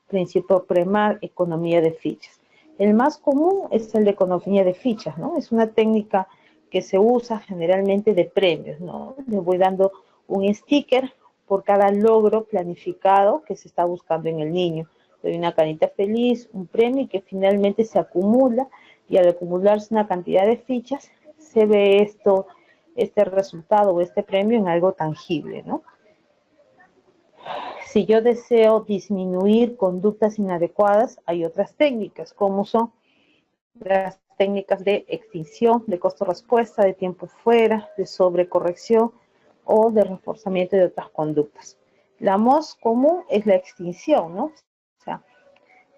principio PREMAR, economía de fichas. El más común es el de economía de fichas, ¿no? Es una técnica que se usa generalmente de premios, ¿no? Le voy dando un sticker por cada logro planificado que se está buscando en el niño. Le doy una carita feliz, un premio que finalmente se acumula, y al acumularse una cantidad de fichas, se ve este resultado o este premio en algo tangible, ¿no? Si yo deseo disminuir conductas inadecuadas, hay otras técnicas, como son las técnicas de extinción, de costo-respuesta, de tiempo fuera, de sobrecorrección o de reforzamiento de otras conductas. La más común es la extinción, ¿no? O sea,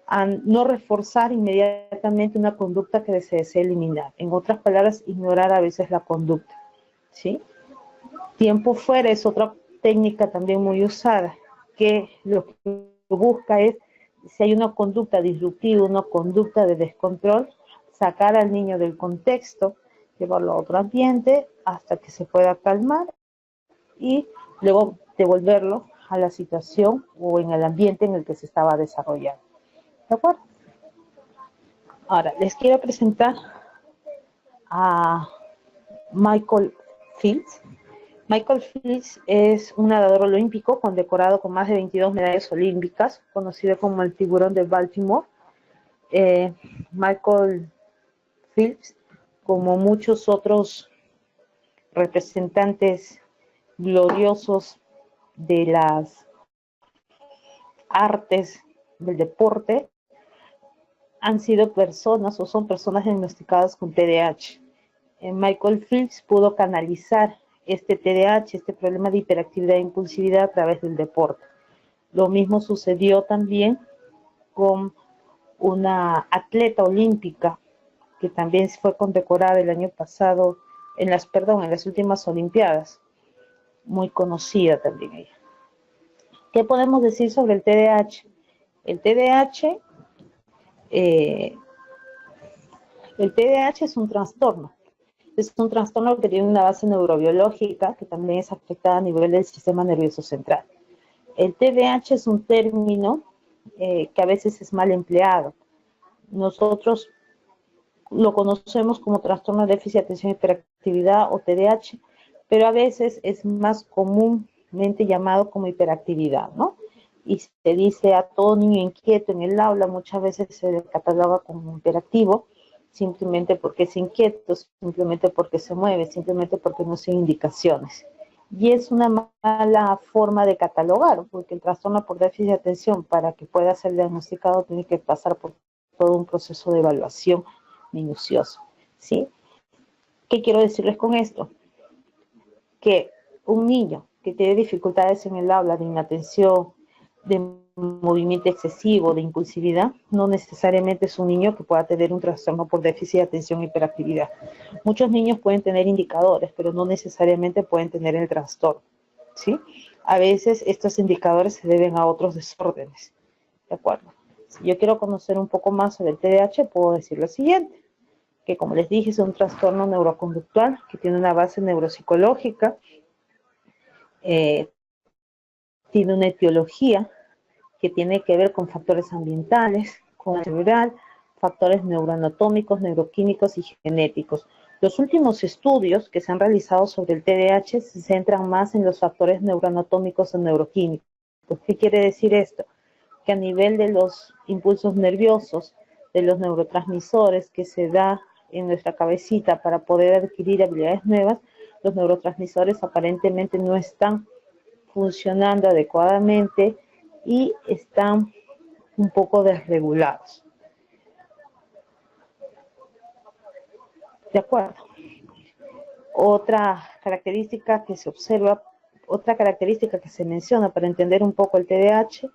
a no reforzar inmediatamente una conducta que se desea eliminar. En otras palabras, ignorar a veces la conducta, ¿sí? Tiempo fuera es otra técnica también muy usada, que lo que busca es, si hay una conducta disruptiva, una conducta de descontrol, sacar al niño del contexto, llevarlo a otro ambiente hasta que se pueda calmar y luego devolverlo a la situación o en el ambiente en el que se estaba desarrollando. ¿De acuerdo? Ahora, les quiero presentar a Michael Phelps. Michael Phelps es un nadador olímpico condecorado con más de 22 medallas olímpicas, conocido como el tiburón de Baltimore. Michael Phelps, como muchos otros representantes gloriosos de las artes del deporte, han sido personas o son personas diagnosticadas con TDAH. Michael Phelps pudo canalizar este TDAH, este problema de hiperactividad e impulsividad a través del deporte. Lo mismo sucedió también con una atleta olímpica que también fue condecorada el año pasado, en las últimas Olimpiadas, muy conocida también ella. ¿Qué podemos decir sobre el TDAH? El TDAH es un trastorno. Es un trastorno que tiene una base neurobiológica que también es afectada a nivel del sistema nervioso central. El TDAH es un término que a veces es mal empleado. Nosotros lo conocemos como trastorno de déficit de atención y hiperactividad o TDAH, pero a veces es más comúnmente llamado como hiperactividad, ¿no? Y se dice a todo niño inquieto en el aula, muchas veces se le cataloga como hiperactivo, simplemente porque es inquieto, simplemente porque se mueve, simplemente porque no sigue indicaciones. Y es una mala forma de catalogar, porque el trastorno por déficit de atención, para que pueda ser diagnosticado, tiene que pasar por todo un proceso de evaluación minucioso, ¿sí? ¿Qué quiero decirles con esto? Que un niño que tiene dificultades en el habla, de inatención, de movimiento excesivo, de impulsividad, no necesariamente es un niño que pueda tener un trastorno por déficit de atención e hiperactividad. Muchos niños pueden tener indicadores, pero no necesariamente pueden tener el trastorno, ¿sí? A veces estos indicadores se deben a otros desórdenes, ¿de acuerdo? Si yo quiero conocer un poco más sobre el TDAH, puedo decir lo siguiente, que como les dije, es un trastorno neuroconductual que tiene una base neuropsicológica, tiene una etiología que tiene que ver con factores ambientales, con el cerebral, factores neuroanatómicos, neuroquímicos y genéticos. Los últimos estudios que se han realizado sobre el TDAH se centran más en los factores neuroanatómicos o neuroquímicos. ¿Qué quiere decir esto? Que a nivel de los impulsos nerviosos, de los neurotransmisores que se da en nuestra cabecita para poder adquirir habilidades nuevas, los neurotransmisores aparentemente no están funcionando adecuadamente y están un poco desregulados. ¿De acuerdo? Otra característica que se observa, otra característica que se menciona para entender un poco el TDAH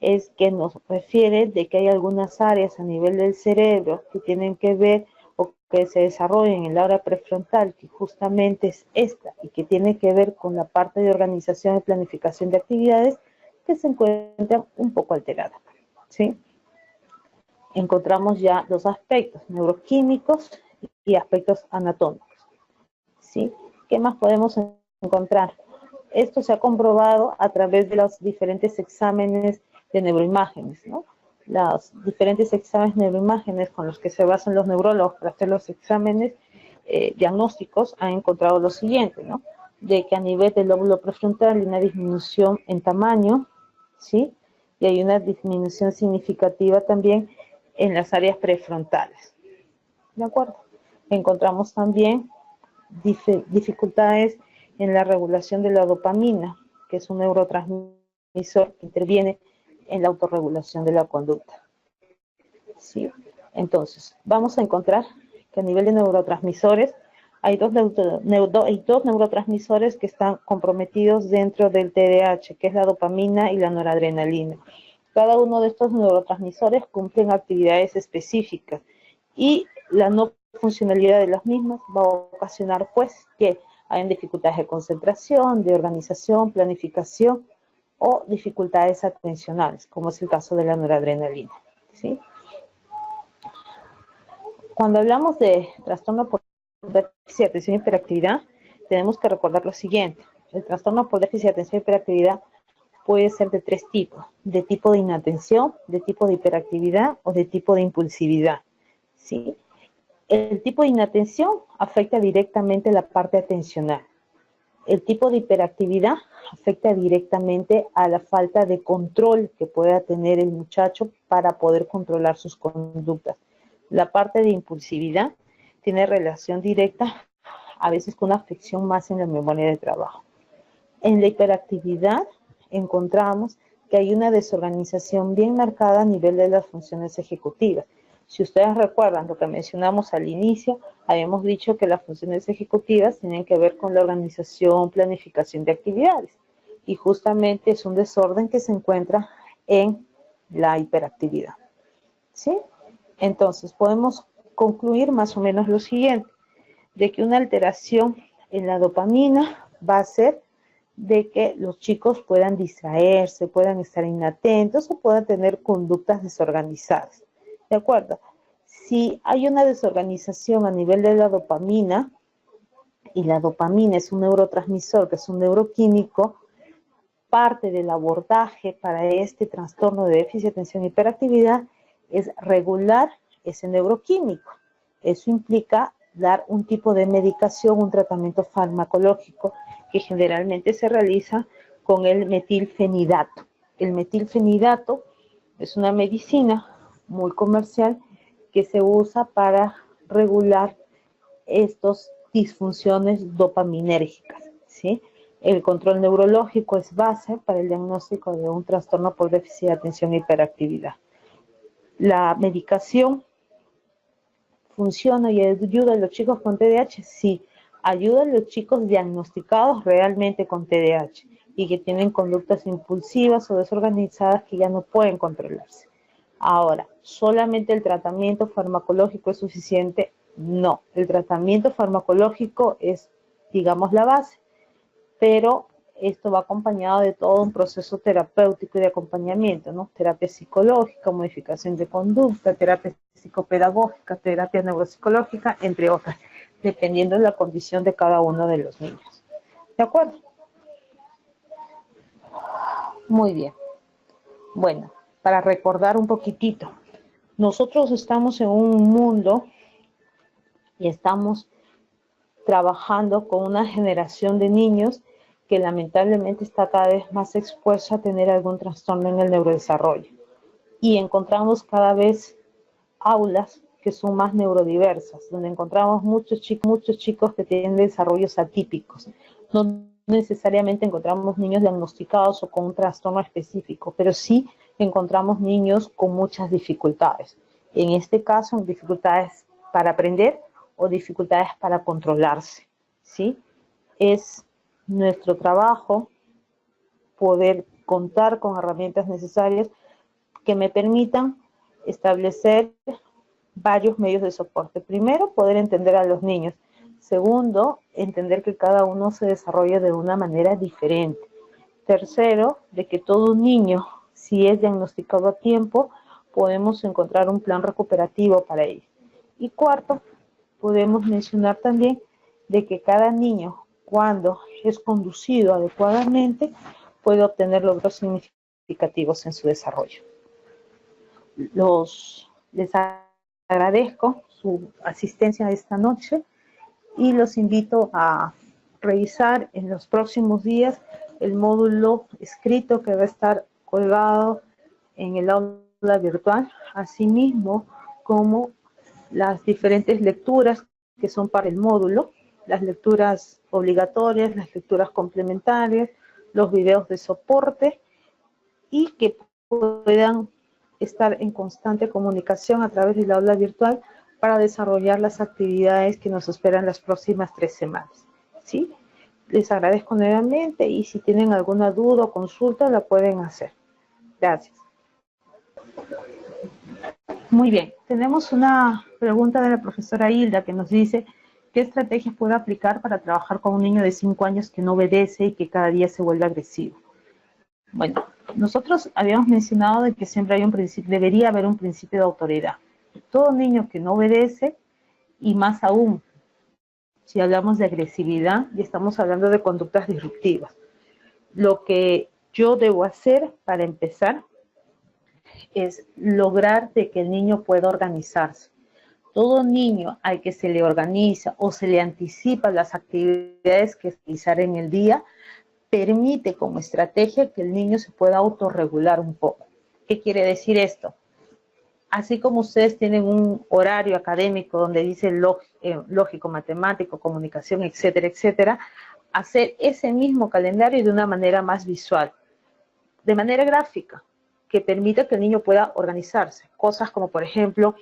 es que nos refiere de que hay algunas áreas a nivel del cerebro que tienen que ver o que se desarrollan en la área prefrontal, que justamente es esta y que tiene que ver con la parte de organización y planificación de actividades, que se encuentran un poco alteradas, ¿sí? Encontramos ya dos aspectos, neuroquímicos y aspectos anatómicos, ¿sí? ¿Qué más podemos encontrar? Esto se ha comprobado a través de los diferentes exámenes de neuroimágenes, ¿no? Los diferentes exámenes de neuroimágenes con los que se basan los neurólogos para hacer los exámenes diagnósticos han encontrado lo siguiente, ¿no? De que a nivel del lóbulo prefrontal hay una disminución en tamaño, ¿sí? Y hay una disminución significativa también en las áreas prefrontales, ¿de acuerdo? Encontramos también dificultades en la regulación de la dopamina, que es un neurotransmisor que interviene en la autorregulación de la conducta, ¿sí? Entonces, vamos a encontrar que a nivel de neurotransmisores hay dos neurotransmisores que están comprometidos dentro del TDAH, que es la dopamina y la noradrenalina. Cada uno de estos neurotransmisores cumplen actividades específicas y la no funcionalidad de las mismas va a ocasionar pues que hayan dificultades de concentración, de organización, planificación o dificultades atencionales, como es el caso de la noradrenalina, ¿sí? Cuando hablamos de trastorno por déficit de atención y hiperactividad, tenemos que recordar lo siguiente. El trastorno por déficit de atención y hiperactividad puede ser de tres tipos: de tipo de inatención, de tipo de hiperactividad o de tipo de impulsividad, ¿sí? El tipo de inatención afecta directamente la parte atencional. El tipo de hiperactividad afecta directamente a la falta de control que pueda tener el muchacho para poder controlar sus conductas. La parte de impulsividad tiene relación directa a veces con una afección más en la memoria de trabajo. En la hiperactividad encontramos que hay una desorganización bien marcada a nivel de las funciones ejecutivas. Si ustedes recuerdan lo que mencionamos al inicio, habíamos dicho que las funciones ejecutivas tienen que ver con la organización, planificación de actividades. Y justamente es un desorden que se encuentra en la hiperactividad, ¿sí? Entonces, podemos concluir más o menos lo siguiente, de que una alteración en la dopamina va a ser de que los chicos puedan distraerse, puedan estar inatentos o puedan tener conductas desorganizadas. ¿De acuerdo? Si hay una desorganización a nivel de la dopamina, y la dopamina es un neurotransmisor, que es un neuroquímico, parte del abordaje para este trastorno de déficit de atención y hiperactividad es regular ese neuroquímico. Eso implica dar un tipo de medicación, un tratamiento farmacológico que generalmente se realiza con el metilfenidato. El metilfenidato es una medicina muy comercial que se usa para regular estas disfunciones dopaminérgicas, ¿sí? El control neurológico es base para el diagnóstico de un trastorno por déficit de atención e hiperactividad. La medicación funciona y ayuda a los chicos con TDAH, sí, ayuda a los chicos diagnosticados realmente con TDAH y que tienen conductas impulsivas o desorganizadas que ya no pueden controlarse. Ahora, ¿solamente el tratamiento farmacológico es suficiente? No, el tratamiento farmacológico es, digamos, la base, pero esto va acompañado de todo un proceso terapéutico y de acompañamiento, ¿no? Terapia psicológica, modificación de conducta, terapia psicopedagógica, terapia neuropsicológica, entre otras, dependiendo de la condición de cada uno de los niños. ¿De acuerdo? Muy bien. Bueno, para recordar un poquitito, Nosotros estamos en un mundo y estamos trabajando con una generación de niños que lamentablemente está cada vez más expuesta a tener algún trastorno en el neurodesarrollo. Y encontramos cada vez aulas que son más neurodiversas, donde encontramos muchos chicos que tienen desarrollos atípicos. No necesariamente encontramos niños diagnosticados o con un trastorno específico, pero sí encontramos niños con muchas dificultades. En este caso, dificultades para aprender o dificultades para controlarse, ¿sí? Es nuestro trabajo poder contar con herramientas necesarias que me permitan establecer varios medios de soporte. Primero, poder entender a los niños. Segundo, entender que cada uno se desarrolla de una manera diferente. Tercero, de que todo niño, si es diagnosticado a tiempo, podemos encontrar un plan recuperativo para ellos. Y cuarto, podemos mencionar también de que cada niño, cuando es conducido adecuadamente, puede obtener logros significativos en su desarrollo. Les agradezco su asistencia esta noche y los invito a revisar en los próximos días el módulo escrito que va a estar colgado en el aula virtual, asimismo como las diferentes lecturas que son para el módulo, las lecturas obligatorias, las lecturas complementarias, los videos de soporte y que puedan estar en constante comunicación a través del aula virtual para desarrollar las actividades que nos esperan las próximas 3 semanas. ¿Sí? Les agradezco nuevamente y si tienen alguna duda o consulta la pueden hacer. Gracias. Muy bien, tenemos una pregunta de la profesora Hilda que nos dice ¿qué estrategias puedo aplicar para trabajar con un niño de 5 años que no obedece y que cada día se vuelve agresivo? Bueno, nosotros habíamos mencionado de que siempre hay un principio, debería haber un principio de autoridad. Todo niño que no obedece, y más aún, si hablamos de agresividad, y estamos hablando de conductas disruptivas. Lo que yo debo hacer para empezar es lograr de que el niño pueda organizarse. Todo niño al que se le organiza o se le anticipa las actividades que realizar en el día, permite como estrategia que el niño se pueda autorregular un poco. ¿Qué quiere decir esto? Así como ustedes tienen un horario académico donde dice lógico, matemático, comunicación, etcétera, etcétera, hacer ese mismo calendario de una manera más visual, de manera gráfica, que permita que el niño pueda organizarse. Cosas como, por ejemplo,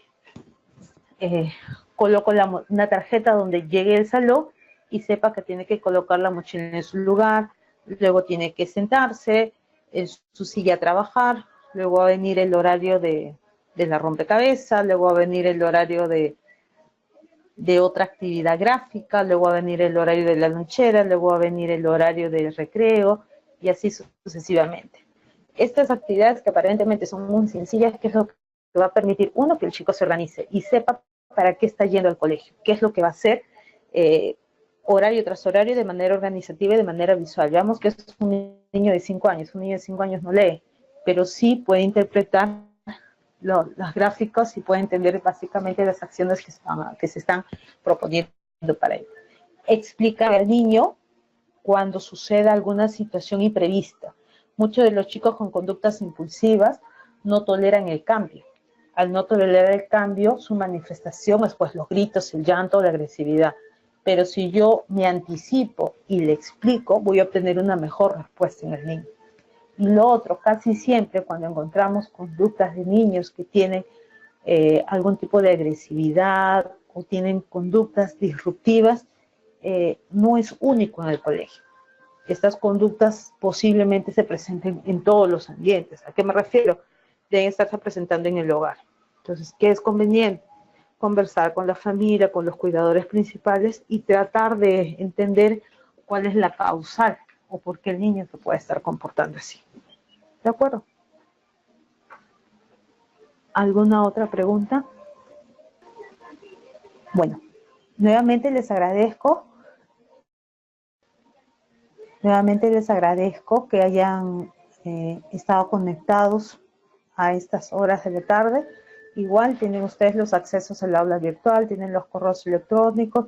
coloco una tarjeta donde llegue el salón y sepa que tiene que colocar la mochila en su lugar, luego tiene que sentarse en su silla a trabajar, luego va a venir el horario de la rompecabezas, luego va a venir el horario de otra actividad gráfica, luego va a venir el horario de la lonchera, luego va a venir el horario del recreo y así sucesivamente. Estas actividades que aparentemente son muy sencillas, que es lo que va a permitir, uno, que el chico se organice y sepa para qué está yendo al colegio, qué es lo que va a hacer horario tras horario de manera organizativa y de manera visual. Veamos que es un niño de 5 años, un niño de 5 años no lee, pero sí puede interpretar los gráficos y puede entender básicamente las acciones que se están proponiendo para él. Explicar al niño cuando suceda alguna situación imprevista. Muchos de los chicos con conductas impulsivas no toleran el cambio. Al no tolerar el cambio, su manifestación es pues los gritos, el llanto, la agresividad. Pero si yo me anticipo y le explico, voy a obtener una mejor respuesta en el niño. Y lo otro, casi siempre cuando encontramos conductas de niños que tienen algún tipo de agresividad o tienen conductas disruptivas, no es único en el colegio. Estas conductas posiblemente se presenten en todos los ambientes. ¿A qué me refiero? Deben estarse presentando en el hogar. Entonces, ¿qué es conveniente? Conversar con la familia, con los cuidadores principales y tratar de entender cuál es la causal o por qué el niño se puede estar comportando así. ¿De acuerdo? ¿Alguna otra pregunta? Bueno, nuevamente les agradezco. Nuevamente les agradezco que hayan estado conectados a estas horas de la tarde Igual tienen ustedes los accesos al aula virtual, tienen los correos electrónicos,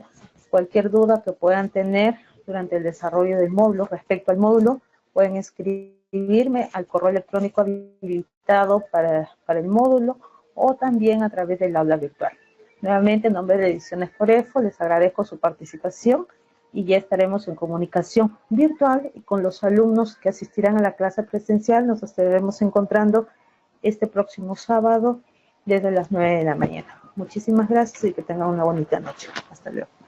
cualquier duda que puedan tener durante el desarrollo del módulo, respecto al módulo, pueden escribirme al correo electrónico habilitado para el módulo o también a través del aula virtual. Nuevamente, en nombre de Ediciones Corefo, les agradezco su participación y ya estaremos en comunicación virtual y con los alumnos que asistirán a la clase presencial. Nos estaremos encontrando este próximo sábado desde las 9 de la mañana. Muchísimas gracias y que tengan una bonita noche. Hasta luego.